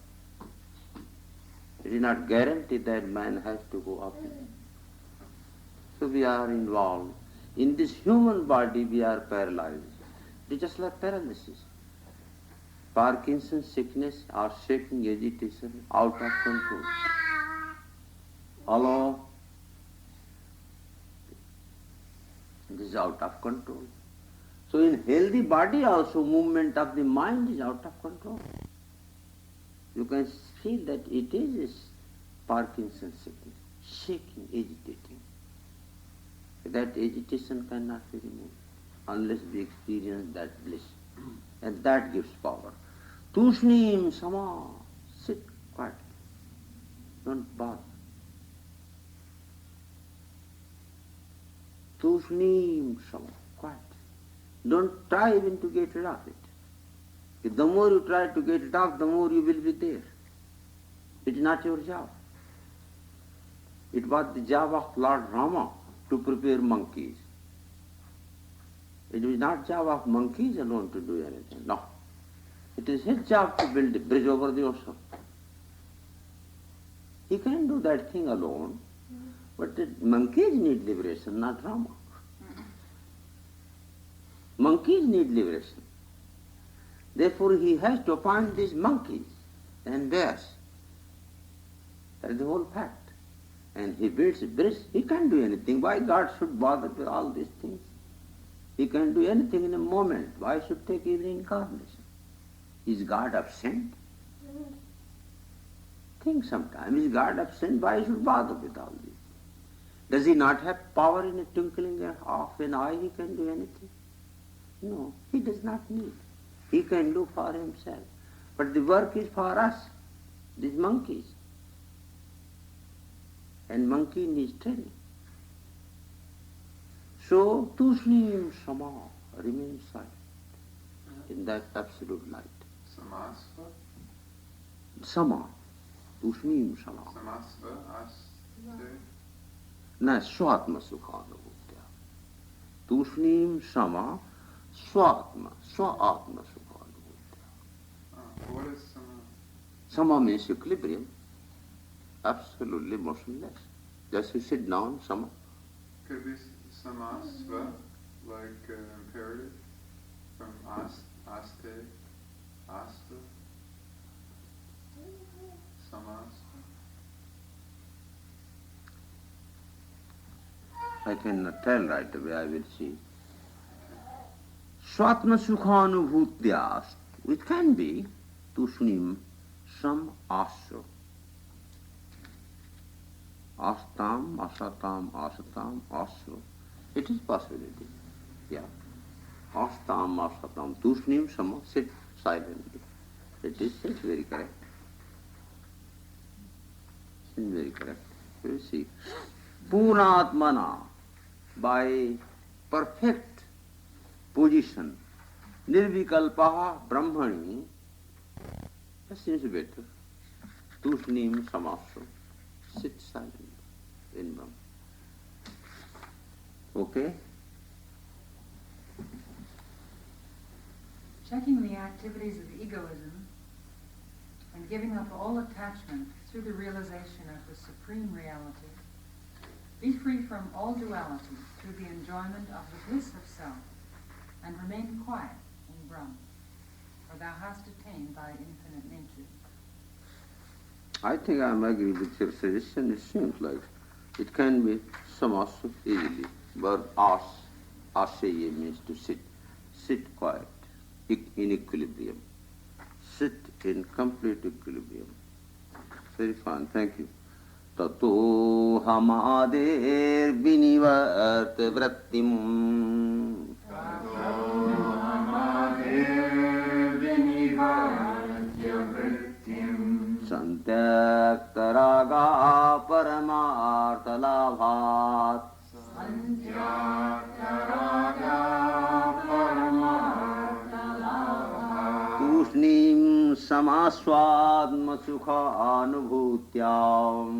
It is not guaranteed that man has to go up. So we are involved. In this human body we are paralyzed. It is just like paralysis. Parkinson's sickness or shaking agitation out of control. Hello? This is out of control. So in healthy body also movement of the mind is out of control. You can feel that it is Parkinson's sickness, shaking, agitating. That agitation cannot be removed unless we experience that bliss. And that gives power. Tushnim sama, sit quietly. Don't bother. Tushnim sama, quiet. Don't try even to get rid of it. If the more you try to get it off, the more you will be there. It is not your job. It was the job of Lord Rama to prepare monkeys. It is not job of monkeys alone to do anything. No. It is his job to build a bridge over the ocean. He can do that thing alone, but the monkeys need liberation, not Rama. Monkeys need liberation. Therefore he has to appoint these monkeys and bears. That is the whole fact. And he builds a bridge. He can't do anything. Why God should bother with all these things? He can do anything in a moment. Why should take even incarnation? Is God absent? Think sometime. Is God absent? Why should bother with all this? Does he not have power in a twinkling of an eye? He can do anything. No, he does not need. He can do for himself. But the work is for us, these monkeys. And monkey needs training. So, tushnim sama, remain silent in that absolute light. Samasva? Sama, tushnim sama. Samasva, aste? Na swatma sukhanubhutya. Tushnim sama, swatma sukhanubhutya. What is sama? Sama means equilibrium, absolutely motionless. Just you sit down, sama. Could be samasva, like imperative, from aste, asta, samasva. I cannot tell right away, I will see. Swatma sukhanubhutya. It can be tushnim sam asya. Astam, asatam, asatam, asya. It is possibility. Yeah. Astam, asatam, tushnim sama, sit silently. It is very correct. It's very correct. You see. Purnatmana, by perfect position, nirvikalpaha brahmani, that seems better. Tushnim samasya, sit silently in Brahma. Okay? Checking the activities of egoism and giving up all attachment through the realization of the supreme reality. Be free from all duality through the enjoyment of the bliss of self, and remain quiet in Brahma, for thou hast attained thy infinite nature. I think I am agree with your suggestion. It seems like it can be samasya easily, but asaya means to sit quiet, in equilibrium, sit in complete equilibrium. Very fine, thank you. Tato hamader vinivart vrattim. Santyak taraga paramartha labhat. Tushnim samaswadma sukha anubhutyam.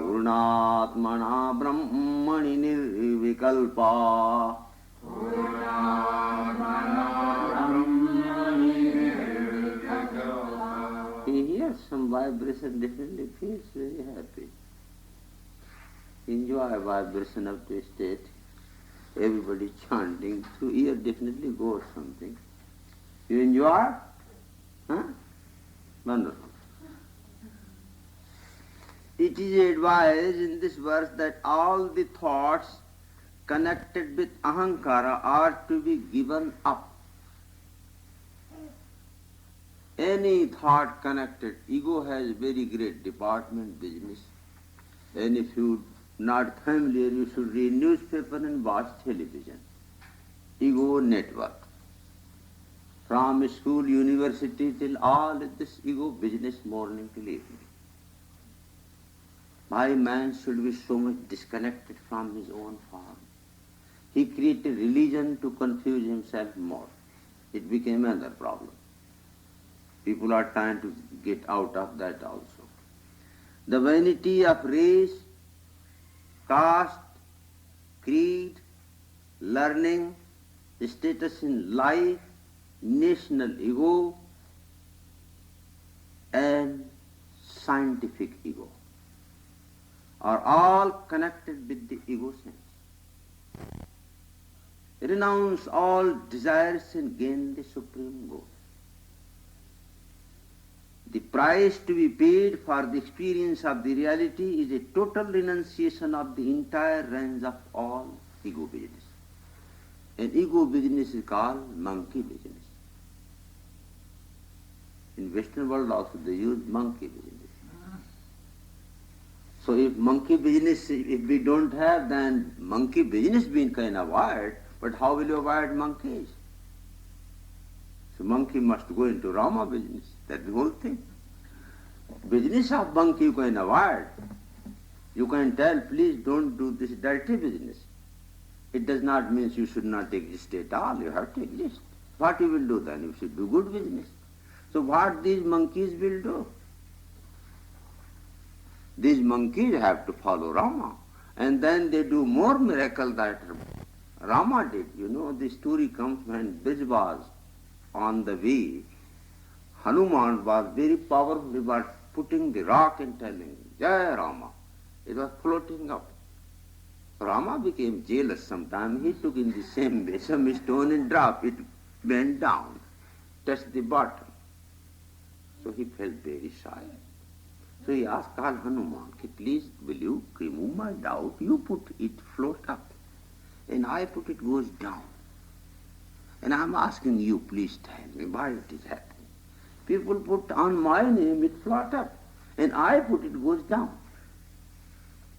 Purnatmana brahmani nirvikalpa. enjoys some vibration, definitely feels very happy. Enjoy vibration up to a state, everybody chanting, through ear definitely goes something. You enjoy? Huh? Wonderful. It is advised in this verse that all the thoughts connected with ahankara are to be given up. Any thought connected, ego has very great department, business. And if you not familiar, you should read newspaper and watch television. Ego network. From school, university till all this ego business morning till evening. Why man should be so much disconnected from his own form? He created religion to confuse himself more. It became another problem. People are trying to get out of that also. The vanity of race, caste, creed, learning, status in life, national ego, and scientific ego are all connected with the ego sense. Renounce all desires and gain the supreme goal. The price to be paid for the experience of the reality is a total renunciation of the entire range of all ego business. And ego business is called monkey business. In Western world also they use monkey business. So if monkey business, if we don't have, then monkey business we can avoid, but how will you avoid monkeys? So monkey must go into Rama business. That's the whole thing. Business of monkey you can avoid. You can tell, please don't do this dirty business. It does not mean you should not exist at all. You have to exist. What you will do then? You should do good business. So what these monkeys will do? These monkeys have to follow Rama. And then they do more miracle that Rama did. You know, the story comes when Brij was on the way. Hanuman was very powerful. He was putting the rock and telling, Jai Rama. It was floating up. Rama became jealous sometime. He took in the same way some stone and dropped it, went down, touched the bottom. So he felt very shy. So he asked Hanuman, please will you remove my doubt? You put it float up and I put it goes down. And I'm asking you, please tell me why it is happening. People put on my name, it float up, and I put it goes down.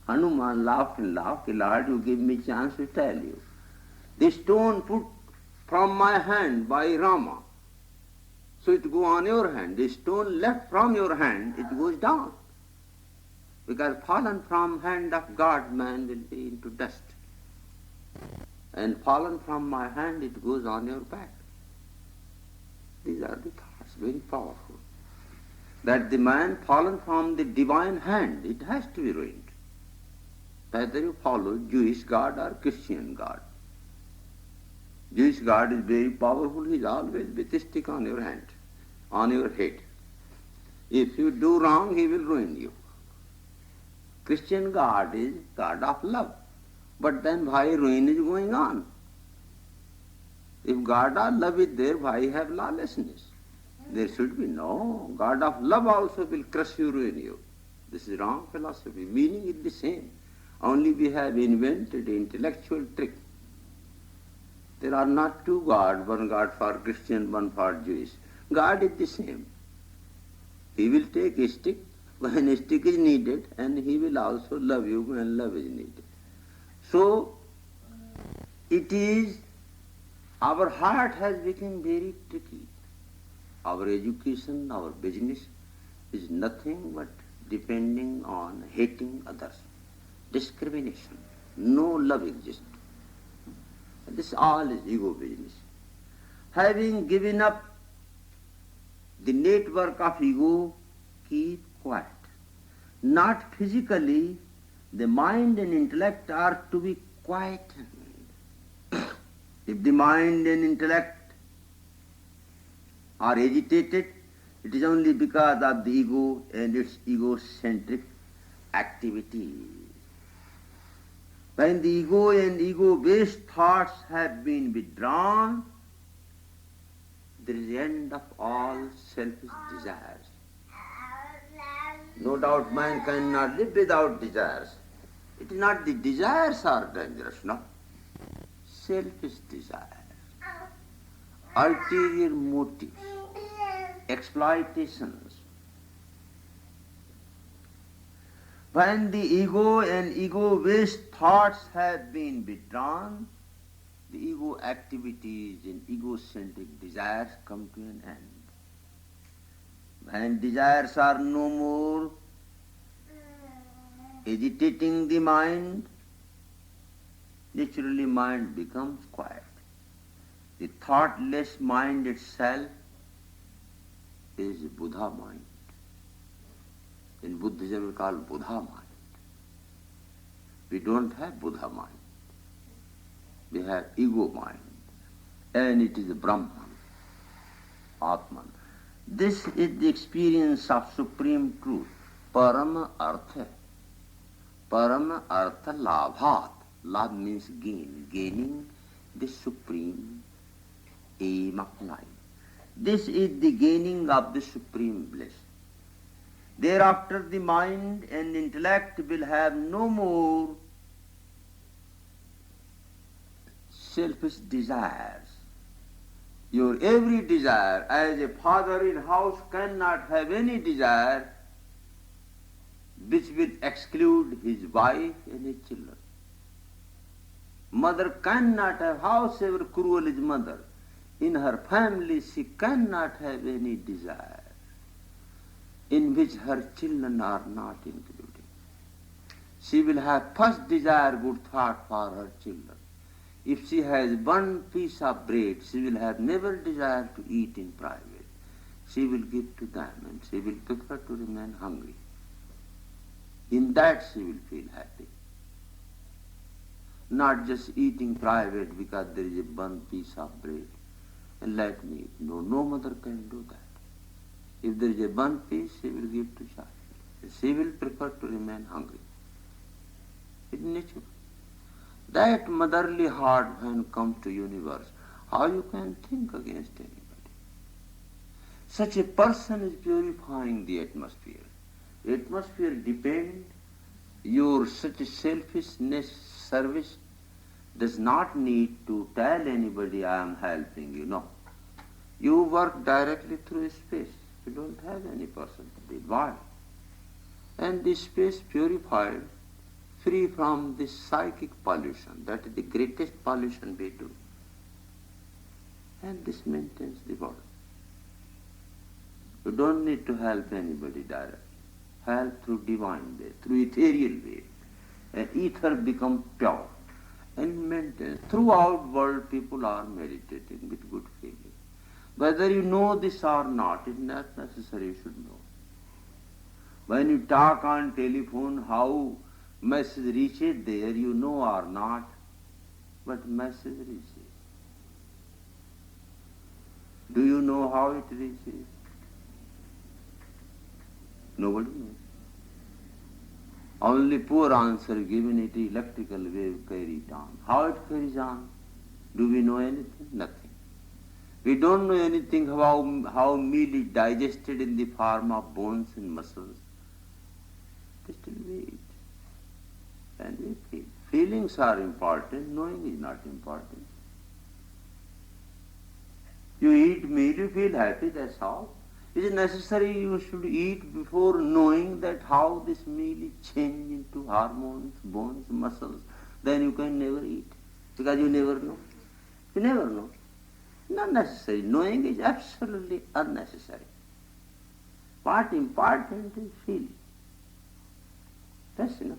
Hanuman laughed and laughed. Lord, you give me chance to tell you. The stone put from my hand by Rama, so it go on your hand. The stone left from your hand, it goes down. Because fallen from hand of God, man will be into dust. And fallen from my hand, it goes on your back. These are the thoughts, very powerful. That the man fallen from the divine hand, it has to be ruined. Whether you follow Jewish God or Christian God. Jewish God is very powerful, he is always with a stick on your hand, on your head. If you do wrong, he will ruin you. Christian God is God of love. But then why ruin is going on? If God of love is there, why have lawlessness? There should be no. God of love also will crush you, ruin you. This is wrong philosophy. Meaning is the same. Only we have invented intellectual trick. There are not two gods, one God for Christian, one for Jewish. God is the same. He will take a stick when a stick is needed, and he will also love you when love is needed. So, it is, our heart has become very tricky. Our education, our business is nothing but depending on hating others. Discrimination. No love exists. This all is ego business. Having given up the network of ego, keep quiet. Not physically, the mind and intellect are to be quietened. If the mind and intellect are agitated, It is only because of the ego and its egocentric activities. When the ego and ego-based thoughts have been withdrawn, there is the end of all selfish desires. No doubt man cannot live without desires. It is not the desires are dangerous, no. Selfish desires, ulterior motives, exploitations. When the ego and ego-based thoughts have been withdrawn, the ego activities and egocentric desires come to an end. When desires are no more agitating the mind, naturally mind becomes quiet. The thoughtless mind itself is Buddha mind. In Buddhism we call Buddha mind. We don't have Buddha mind. We have ego mind. And it is Brahman, Atman. This is the experience of supreme truth. Parama Artha. Parama Artha Labhat. Labh means gain. Gaining the supreme aim of life. This is the gaining of the supreme bliss. Thereafter the mind and intellect will have no more selfish desires. Your every desire, as a father in house cannot have any desire which will exclude his wife and his children. Mother cannot have, howsoever cruel is mother, in her family she cannot have any desire in which her children are not included. She will have first desire good thought for her children. If she has one piece of bread, she will have never desire to eat in private. She will give to them and she will prefer to remain hungry. In that she will feel happy. Not just eating private because there is a one piece of bread and let me eat. No, no mother can do that. If there is a one piece, she will give to child. She will prefer to remain hungry. It's nature. That motherly heart when comes to universe, how you can think against anybody? Such a person is purifying the atmosphere. The atmosphere depends, your such a selfishness service does not need to tell anybody I am helping you. No. You work directly through space. You don't have any person to do. Why? And this space purified, free from this psychic pollution. That is the greatest pollution we do. And this maintains the body. You don't need to help anybody directly. Help through divine way, through ethereal way. And ether becomes pure and maintains. Throughout world people are meditating with good feeling. Whether you know this or not, it's not necessary you should know. When you talk on telephone, how message reaches there, you know or not, but message reaches. Do you know how it reaches? Nobody knows. Only poor answer given it, electrical wave carried on. How it carries on? Do we know anything? Nothing. We don't know anything about how meal is digested in the form of bones and muscles. We still wait. And we feel. Feelings are important, knowing is not important. You eat meal, you feel happy, that's all. Is it necessary you should eat before knowing that how this meal is changed into hormones, bones, muscles? Then you can never eat, because you never know. You never know. Not necessary. Knowing is absolutely unnecessary. What important is feeling. That's enough.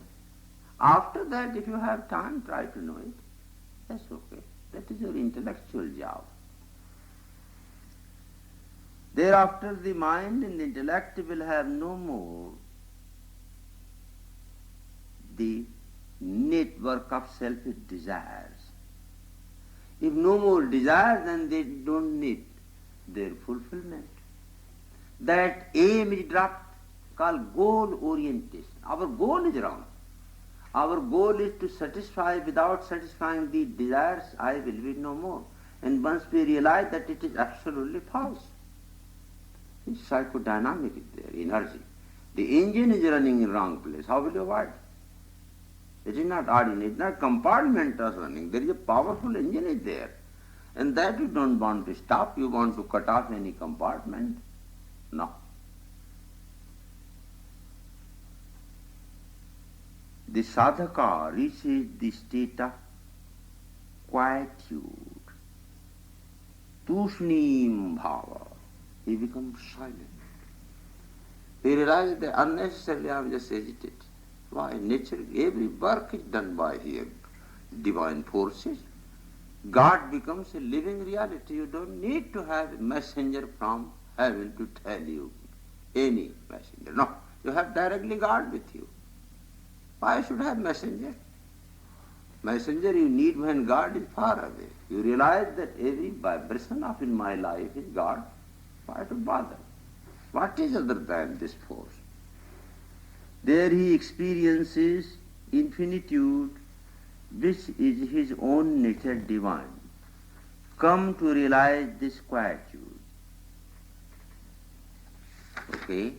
After that, if you have time, try to know it. That's okay. That is your intellectual job. Thereafter, the mind and the intellect will have no more the network of selfish desires. If no more desires, then they don't need their fulfillment. that aim is dropped, called goal orientation. Our goal is wrong. Our goal is to satisfy. Without satisfying the desires, I will be no more. And once we realize that it is absolutely false, it's psychodynamic is there, energy. The engine is running in wrong place. How will you avoid? It is not ordinary, it is not compartment is running. There is a powerful engine is there. And that you don't want to stop, you want to cut off any compartment. No. The sadhaka reaches the state of quietude. Tushnim bhava. He becomes silent. He realizes that unnecessarily I am just agitated. Why? Nature, every work is done by here. Divine forces. God becomes a living reality. You don't need to have a messenger from heaven to tell you. Any messenger. No. You have directly God with you. Why should I have messenger? Messenger you need when God is far away. You realize that every vibration of in my life is God. Why to bother? What is other than this force? There he experiences infinitude, which is his own nature divine. Come to realize this quietude. Okay?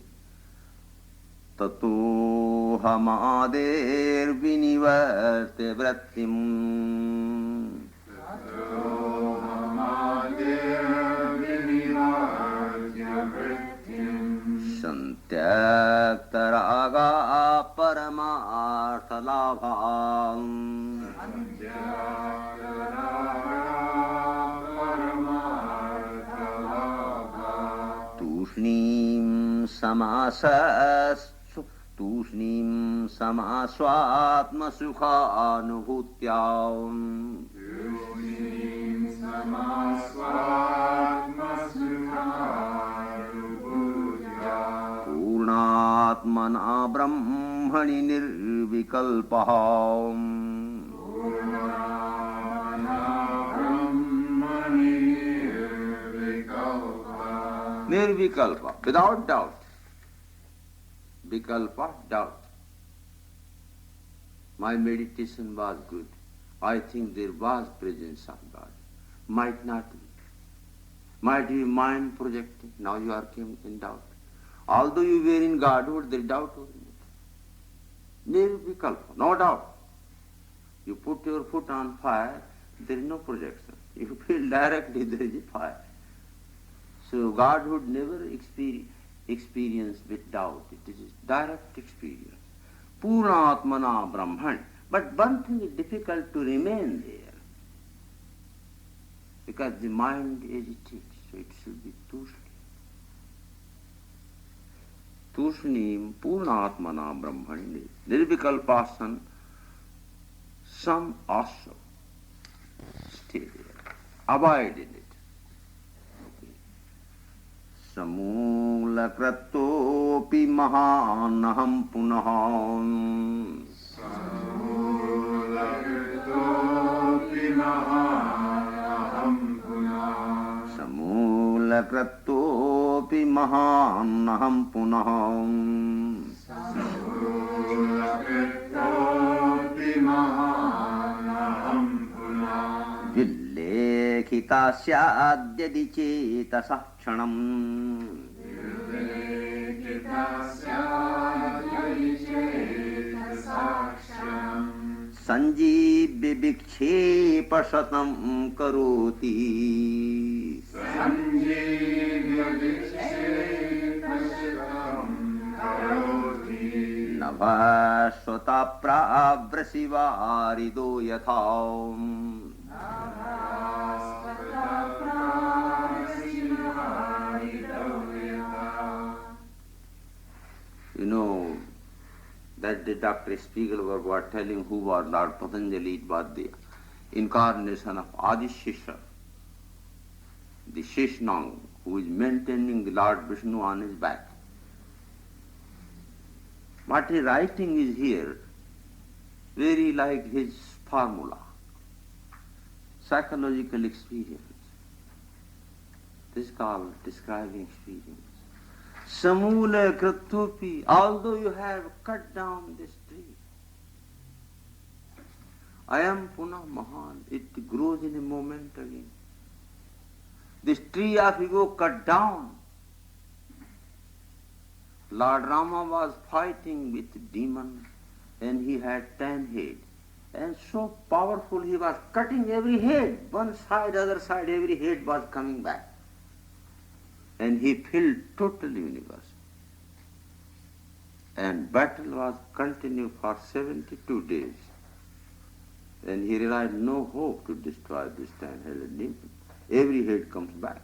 Tato hamader vinivarte vrattim Santyakta-raga paramartha-labham Tushnim samaswatma-sukha-anubhutyam Purnatmana brahmani nirvikalpaham Nirvikalpa, without doubt. Vikalpa, doubt. My meditation was good. I think there was presence of God. Might not be. Might be mind projecting. Now you are came in doubt. Although you were in Godhood, there is doubt over it. Nirvikalpa, no doubt. You put your foot on fire, there is no projection. You feel directly there is a fire. So Godhood never experience with doubt. It is a direct experience. Purnatmana Brahman. But one thing is difficult to remain there. Because the mind agitates, so it should be tushni. Tushnim Purnatmana Brahmani. Nirvikalpasan, some also stay there. Abide in it. Samulakratopi mahanaham punaham Samulakratopi mahanaham punaham Samulakratopi mahanaham punaham Samulakratopi mahanaham punaham Villekita syadhyadi chetasah kshanam Sanjibhya vikshepa shatam karoti Navasvata pravrasivarido yatham You know, that the Dr. Spiegelberg was telling who was Lord Patanjali, it was the incarnation of Adi Shisha, the Shishnang, who is maintaining the Lord Vishnu on his back. What he is writing is here, very like his formula, psychological experience. This is called describing experience. Samula kritupi, although you have cut down this tree, I am punah mahan, it grows in a moment again. This tree of ego cut down. Lord Rama was fighting with demon and he had 10 heads. And so powerful he was cutting every head, one side, other side, every head was coming back. And he filled total universe. And battle was continued for 72 days. And he realized no hope to destroy this 10-headed demon. Every head comes back.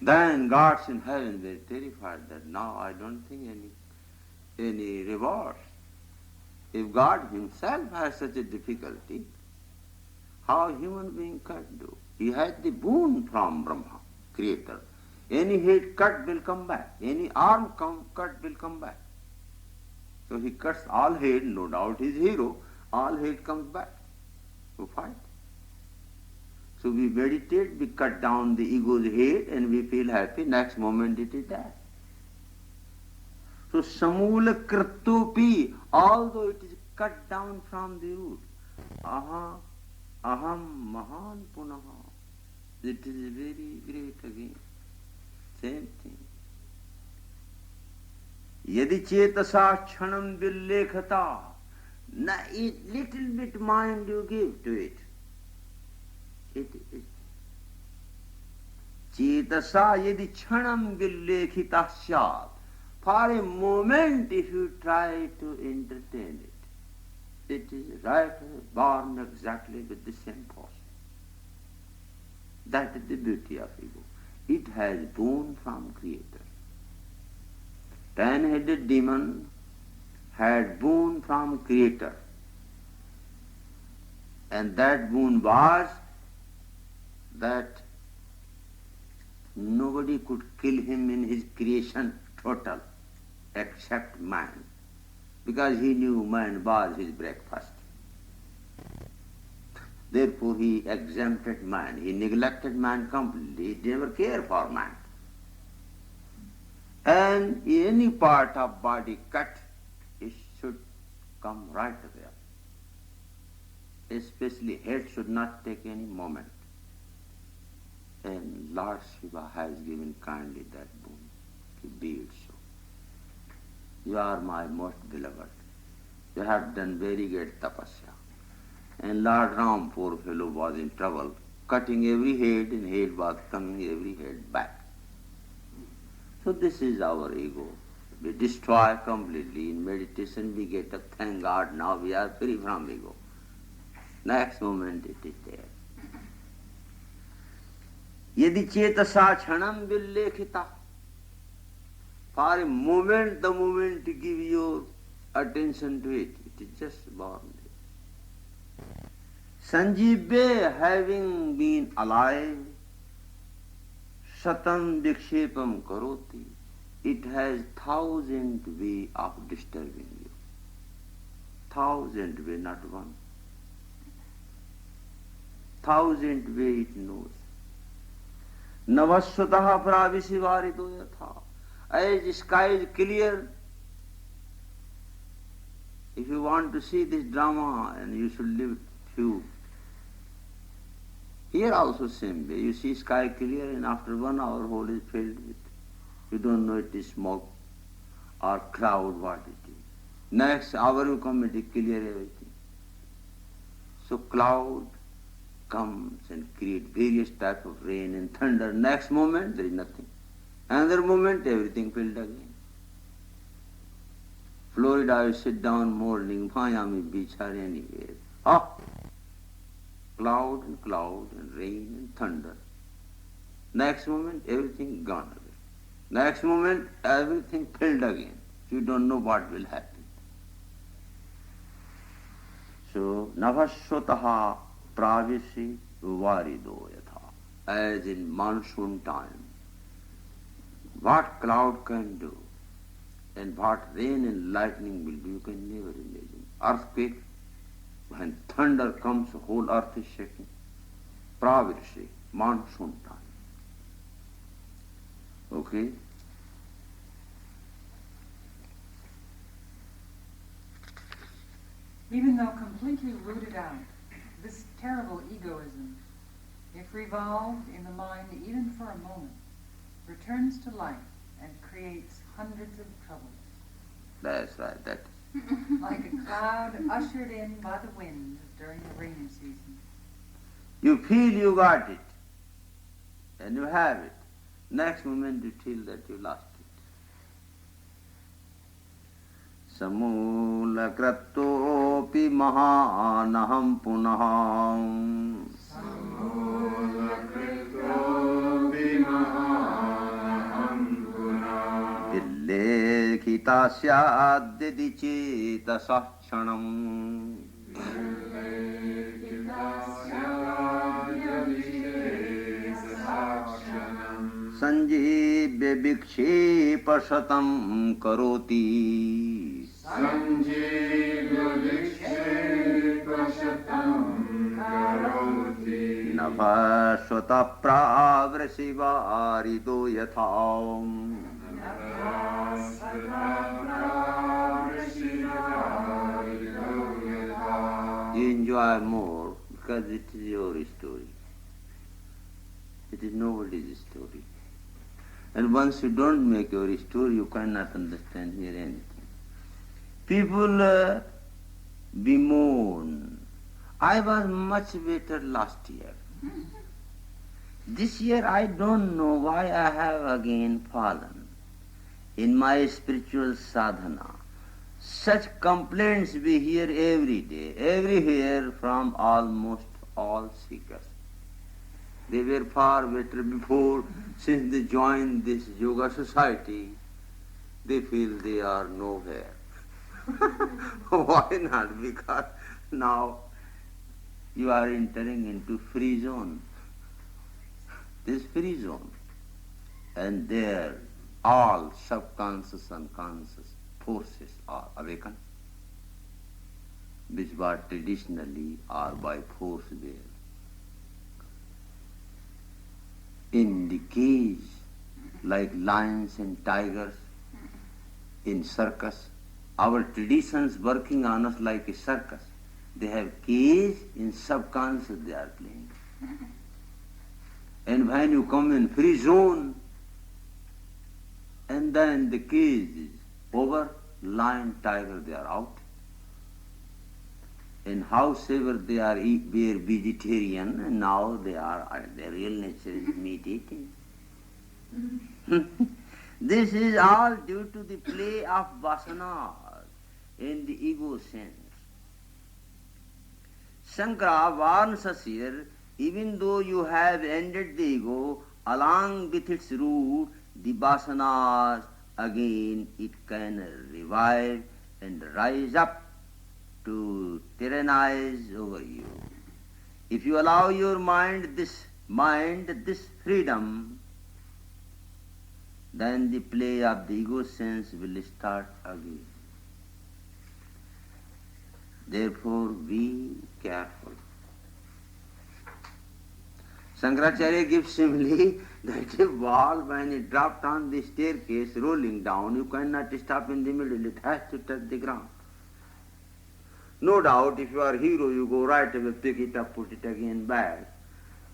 Then gods in heaven were terrified that now I don't think any reward. If God himself has such a difficulty, how a human being can do? He has the boon from Brahma, creator. Any head cut will come back. Any arm cut will come back. So he cuts all head, no doubt he is hero, all head comes back to fight. So we meditate, we cut down the ego's head and we feel happy, next moment it is dead. So samula kritupi, although it is cut down from the root, aham mahan punaha, it is very great again. Same thing. Yadi chetasa kshanam villekhata, little bit mind you give to it. Chetasa yadi kshanam villekhita syat, for a moment if you try to entertain it is right born exactly with the same cause. That is the beauty of ego. It has boon from Creator. 10-headed demon had boon from Creator. And that boon was that nobody could kill him in his creation total except man, because he knew man was his breakfast. Therefore he exempted man, he neglected man completely, he never cared for man. And any part of body cut, it should come right there. Especially head should not take any moment. And Lord Shiva has given kindly that boon to be it so. You are my most beloved. You have done very great tapasya. And Lord Ram, poor fellow, was in trouble, cutting every head, and head was coming every head back. So this is our ego. We destroy completely. In meditation we get up, thank God, now we are free from ego. Next moment it is there. Yadi chetasa kshanam villekhita, for a moment, the moment to give your attention to it, it is just born there. Sanjeev, having been alive, satam vikshepam karoti, it has 1,000 ways of disturbing you. 1,000 ways, not one. 1,000 ways it knows. Navasvataha pravisivarido yatha. As sky is clear, if you want to see this drama and you should live few. Here also same way, you see sky clear and after 1 hour whole is filled with, you don't know it is smoke or cloud, what it is. Next hour you come, it is clear everything. So cloud comes and create various types of rain and thunder. Next moment there is nothing. Another moment everything filled again. Florida, you sit down morning, Miami beach or anywhere. Cloud and rain and thunder. Next moment everything gone away. Next moment everything filled again. You don't know what will happen. So navasvataha pravisi varido yatha. As in monsoon time, what cloud can do and what rain and lightning will do, you can never imagine. Earthquake, when thunder comes, the whole earth is shaking. Pravirsi, monsoon time. Okay? Even though completely rooted out, this terrible egoism, if revolved in the mind even for a moment, returns to life and creates hundreds of troubles. That's right, that. Like a cloud ushered in by the wind during the rainy season. You feel you got it, and you have it. Next moment you feel that you lost it. Samulakratopi mahanaham punaham. Samulakritopi mahanaham punah. Villekhita syaddi chetasah kshanam. Sanjibya vikshepasatam karoti. Sanjivya vikshepasatam karoti. Navashvata pravrasivarido yatham. You enjoy more because it is your story. It is nobody's story. And once you don't make your story, you cannot understand here anything. People bemoan, I was much better last year. This year I don't know why I have again fallen in my spiritual sadhana. Such complaints we hear every day, everywhere from almost all seekers. They were far better before. Since they joined this yoga society, they feel they are nowhere. Why not? Because now you are entering into free zone. This free zone. And there all subconscious and conscious forces are awakened, which were traditionally or by force there. In the cage, like lions and tigers in circus, our traditions working on us like a circus. They have cage, in subconscious they are playing. And when you come in free zone, and then the cage is over, lion, tiger, they are out. And howsoever they are were vegetarian, and now their real nature is meat eating. This is all due to the play of vasanas in the ego sense. Shankara warns us here, even though you have ended the ego, along with its root, the vasanas, again it can revive and rise up to tyrannize over you. If you allow your mind this freedom, then the play of the ego sense will start again. Therefore, be careful. Shankaracharya gives simile that a ball, when it dropped on the staircase rolling down, you cannot stop in the middle, it has to touch the ground. No doubt, if you are a hero, you go right away, pick it up, put it again back.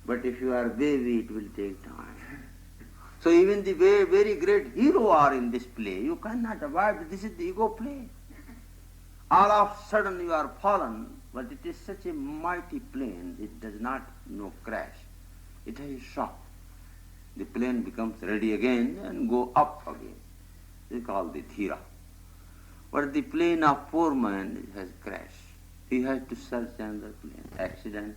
But if you are a baby, it will take time. So even the very great hero are in this play. You cannot avoid. This is the ego play. All of a sudden you are fallen, but it is such a mighty plane, it does not crash. It has a shock. The plane becomes ready again and go up again. They call the thira. But the plane of poor man has crashed. He has to search another plane. Accident,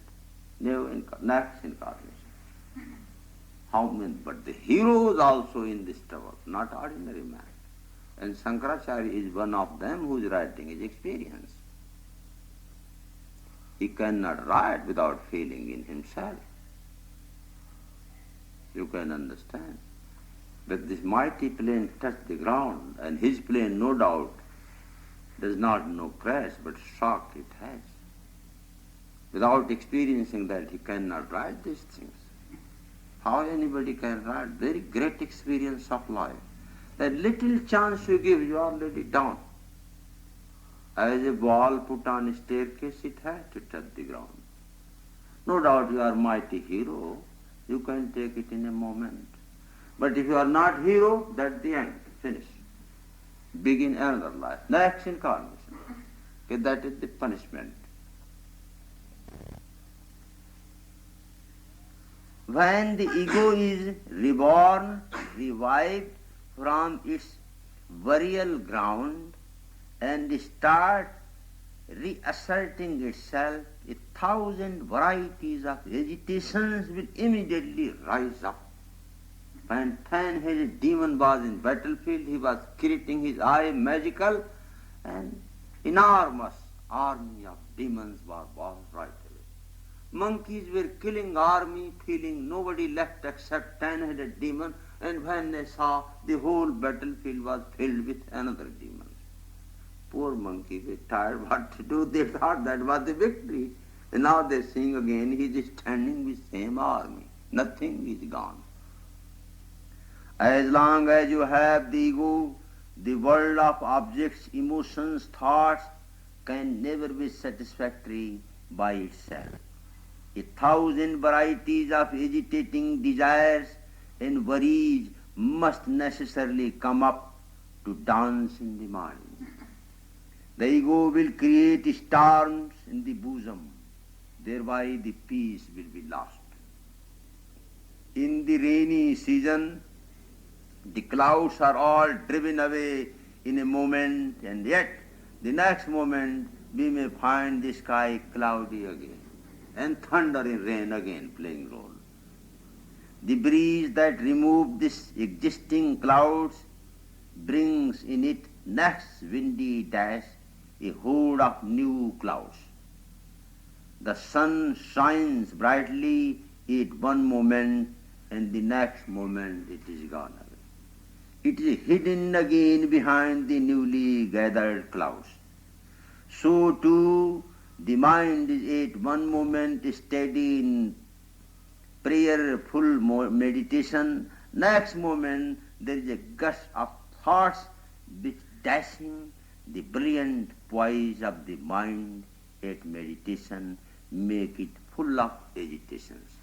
next incarnation. How many? But the hero is also in this trouble, not ordinary man. And Shankaracharya is one of them who is writing his experience. He cannot write without feeling in himself. You can understand. But this mighty plane touched the ground, and his plane, no doubt, does not crash, but shock it has. Without experiencing that, he cannot write these things. How anybody can write? Very great experience of life. That little chance you give, you are already down. As a ball put on a staircase, it has to touch the ground. No doubt you are mighty hero, you can take it in a moment. But if you are not hero, that's the end, finish. Begin another life, next incarnation. Okay, that is the punishment. When the ego is reborn, revived from its burial ground and start reasserting itself, 1,000 varieties of agitations will immediately rise up. When ten-headed demon was in battlefield, he was creating his eye magical, and enormous army of demons was right away. Monkeys were killing army, feeling nobody left except ten-headed demon, and when they saw the whole battlefield was filled with another demon. Poor monkeys were tired what to do. They thought that was the victory. And now they sing again, he is standing with same army. Nothing is gone. As long as you have the ego, the world of objects, emotions, thoughts can never be satisfactory by itself. 1,000 varieties of agitating desires and worries must necessarily come up to dance in the mind. The ego will create storms in the bosom, thereby the peace will be lost. In the rainy season, the clouds are all driven away in a moment, and yet the next moment we may find the sky cloudy again, and thunder and rain again playing role. The breeze that removes this existing clouds brings in it next windy dash a horde of new clouds. The sun shines brightly at one moment, and the next moment it is gone away. It is hidden again behind the newly gathered clouds. So too, the mind is at one moment steady in prayerful meditation, next moment there is a gush of thoughts which dashing the brilliant poise of the mind at meditation, make it full of agitations.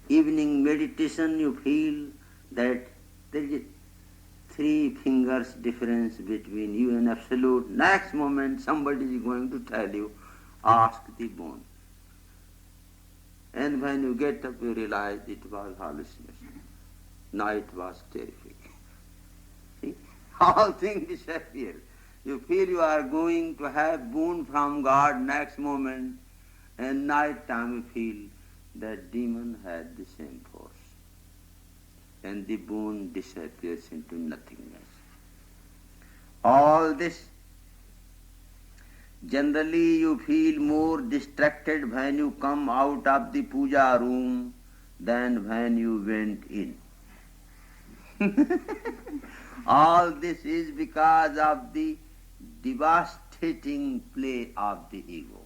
Evening meditation, you feel that there is a 3 fingers difference between you and Absolute. Next moment somebody is going to tell you, ask the bone. And when you get up, you realize it was hallucination. Night was terrific. See? All things disappear. You feel you are going to have boon from God next moment, and night time you feel that demon had the same force. And the boon disappears into nothingness. All this, generally you feel more distracted when you come out of the puja room than when you went in. All this is because of the devastating play of the ego.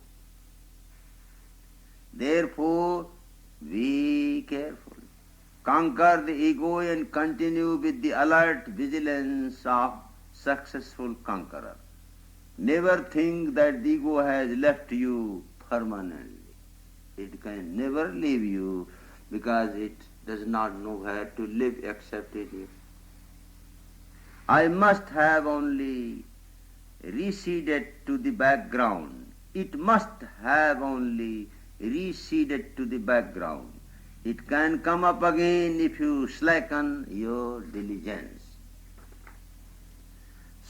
Therefore, be careful. Conquer the ego and continue with the alert vigilance of successful conqueror. Never think that the ego has left you permanently. It can never leave you because it does not know where to live except in you. I must have only receded to the background. It must have only receded to the background. It can come up again if you slacken your diligence.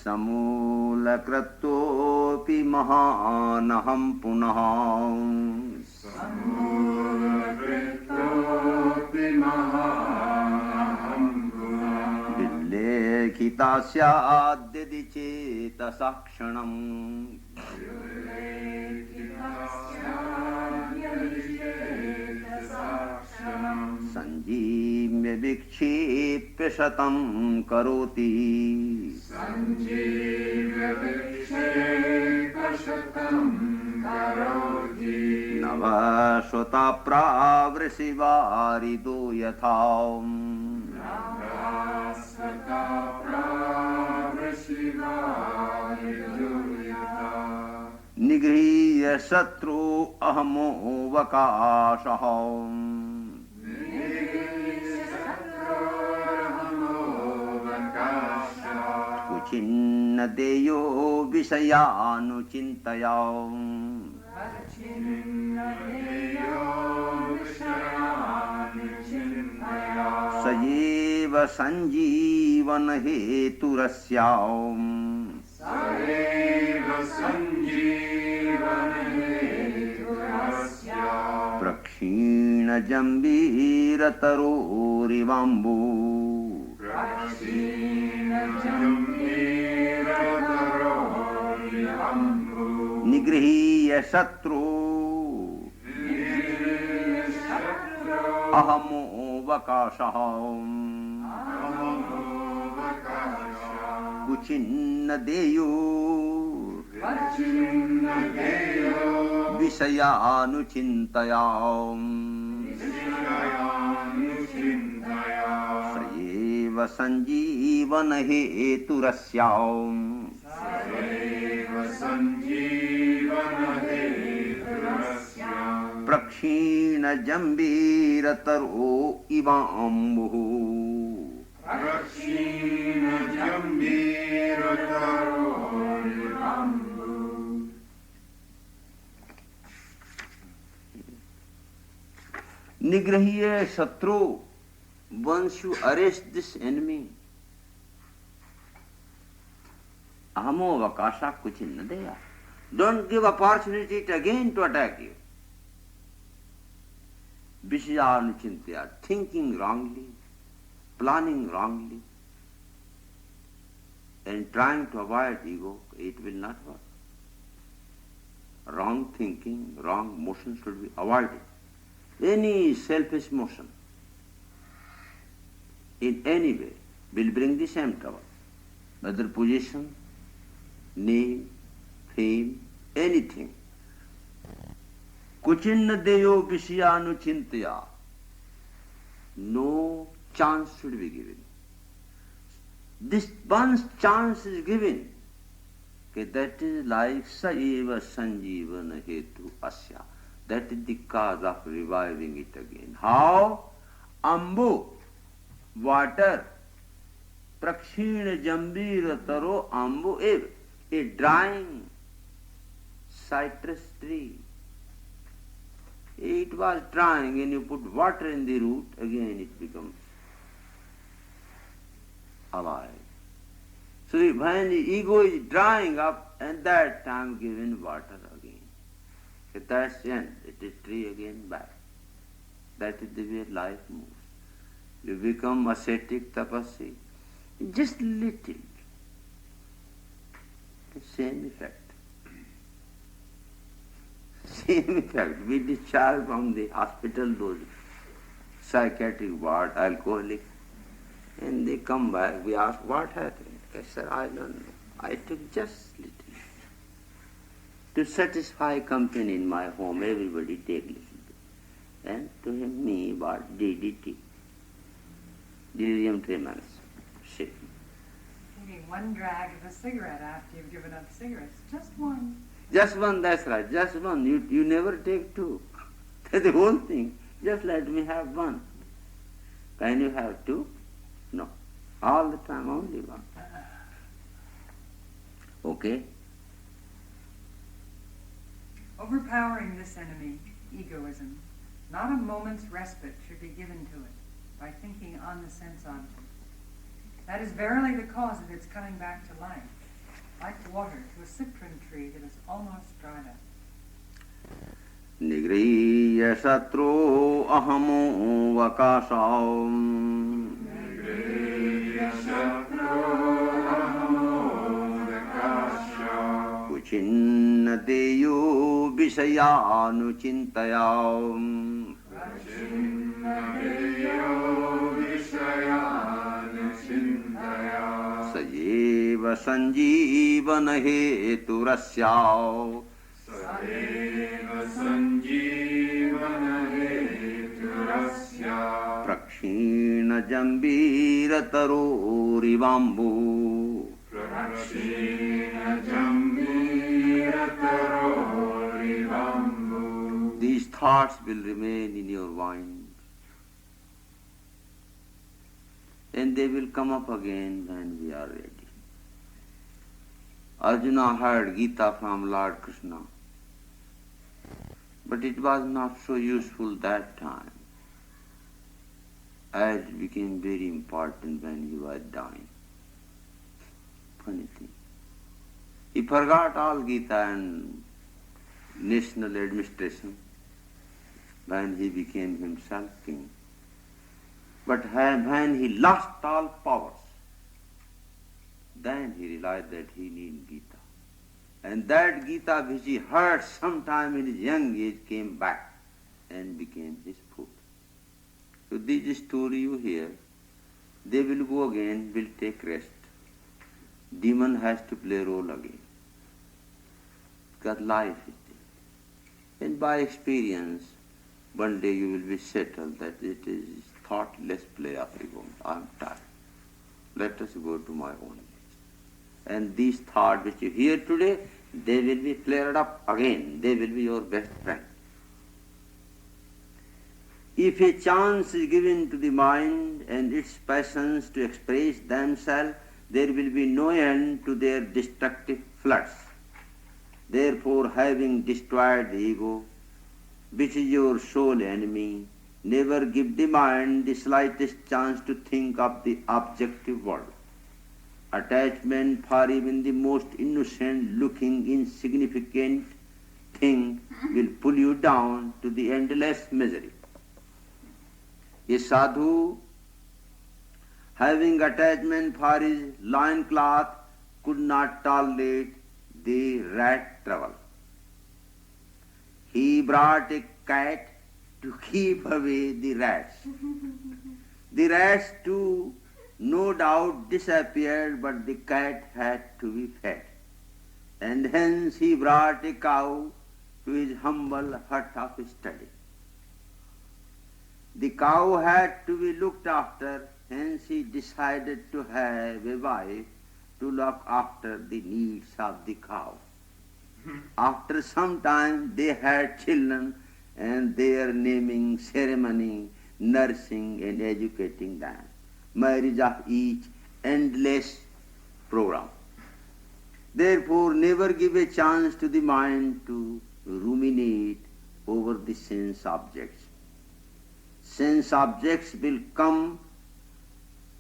Samulakrattopi mahanaham punaham. Samulakrattopi mahanaham punaham. Villekhitasya adyadi chetasakshanam. Sanjimya vikshepya shatam karoti. Sanjimya vikshepya shatam karoti. नवश्वता प्रावृषिवारिदो यथा निगृह्य शत्रु अहमोऽवकाशः कुचिन्न देयो विषयानुचिन्तया स एव सञ्जीवन हेतुरस्याम् प्रक्षीणजम्बीरतरोरिवाम्बु निगृह्य शत्रु अहमोऽवकाशः कुचिन्न देयो विषयानुचिन्तया स एव सञ्जीवन हेतुरस्याम् प्रक्षीणजम्बीरतरो इवाम्बुः निगृह्य शत्रु. Once you arrest this enemy, ahamo vakasha kuchinna deya. Don't give opportunity to again to attack you. Vishyanuchintya, thinking wrongly, planning wrongly, and trying to avoid ego, it will not work. Wrong thinking, wrong motion should be avoided. Any selfish motion in any way will bring the same trouble. Whether position, name, fame, anything. Kuchinna deyo vishayanuchintaya. No chance should be given. This once chance is given, that is like sa eva sanjivana hetu asya. That is the cause of reviving it again. How? Ambu, water, prakshina jambira taro ambu ev, a drying citrus tree. It was drying and you put water in the root, again it becomes alive. So when the ego is drying up, at that time given water again. At that's the end, it is tree again back. That is the way life moves. You become ascetic, tapasya, just little. The same effect. Same effect. We discharge from the hospital those psychiatric ward, alcoholic, and they come back. We ask, what happened? They said, I don't know. I took just little. To satisfy company in my home, everybody take little bit. And to me, what? DDT. Delirium tremens. Shit. Taking one drag of a cigarette after you've given up cigarettes. Just one. Just one, that's right. Just one. You never take two. That's the whole thing. Just let me have one. Can you have two? No. All the time, only one. Okay? Overpowering this enemy, egoism, not a moment's respite should be given to it by thinking on the sense object. That is verily the cause of its coming back to life, like water to a citron tree that is almost dried up. Nigriya satro ahamo vakasam. Nigriya satro ahamo vakasam. Kuchinna deyo vishayanuchintayam. Kuchinna deyo vishayanuchintayam. Sajeva sanjivana heturasya. Sajeva सञ्जीवनहेतुरस्य प्रक्षीणजम्बीरतरोरिवाम्बु प्रक्षीणजम्बीरतरोरिवाम्बु. These thoughts will remain in your mind and they will come up again when we are ready. Arjuna heard Gita from Lord Krishna, but it was not so useful that time, as it became very important when he was dying. Funny thing. He forgot all Gita and national administration when he became himself king. But when he lost all powers, then he realized that he needed Gita. And that Gita which he heard sometime in his young age came back and became his food. So this story you hear, they will go again, will take rest. Demon has to play role again. Because life is there. And by experience, one day you will be settled that it is thoughtless play of ego. I am tired. Let us go to my own. And these thoughts which you hear today, they will be flared up again. They will be your best friend. If a chance is given to the mind and its passions to express themselves, there will be no end to their destructive floods. Therefore, having destroyed the ego, which is your sole enemy, never give the mind the slightest chance to think of the objective world. Attachment for even the most innocent-looking, insignificant thing will pull you down to the endless misery. A sadhu, having attachment for his loincloth, could not tolerate the rat travel. He brought a cat to keep away the rats. The rats too, no doubt, disappeared, but the cat had to be fed. And hence he brought a cow to his humble hut of study. The cow had to be looked after, hence he decided to have a wife to look after the needs of the cow. After some time they had children, and their naming ceremony, nursing and educating them. Marriage of each, endless program. Therefore, never give a chance to the mind to ruminate over the sense objects. Sense objects will come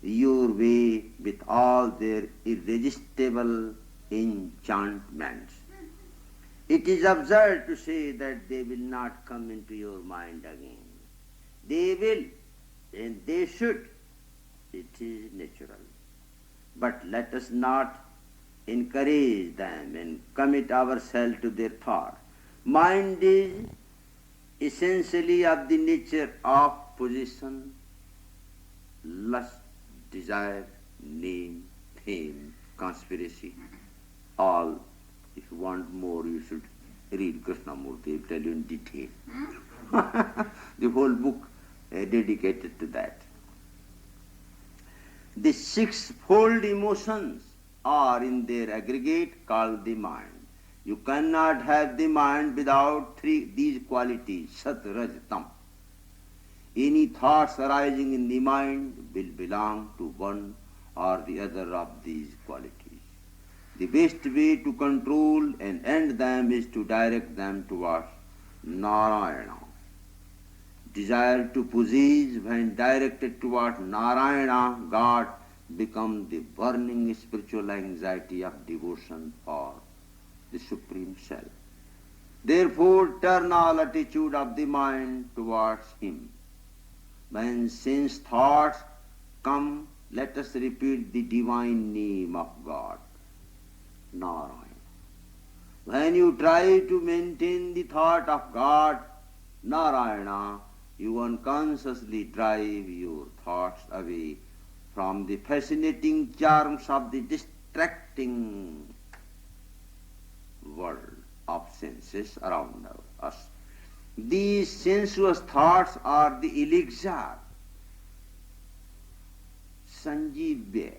your way with all their irresistible enchantments. It is absurd to say that they will not come into your mind again. They will, and they should. It is natural. But let us not encourage them and commit ourselves to their thought. Mind is essentially of the nature of possession, lust, desire, name, fame, conspiracy, all. If you want more, you should read Krishnamurti. He will tell you in detail. The whole book dedicated to that. The sixfold emotions are in their aggregate called the mind. You cannot have the mind without these qualities, Sat, Raj, Tam. Any thoughts arising in the mind will belong to one or the other of these qualities. The best way to control and end them is to direct them towards Narayana. Desire to possess, when directed towards Narayana, God, becomes the burning spiritual anxiety of devotion for the Supreme Self. Therefore, turn all attitude of the mind towards Him. When sense thoughts come, let us repeat the divine name of God, Narayana. When you try to maintain the thought of God, Narayana, you unconsciously drive your thoughts away from the fascinating charms of the distracting world of senses around us. These sensuous thoughts are the elixir, sanjivya,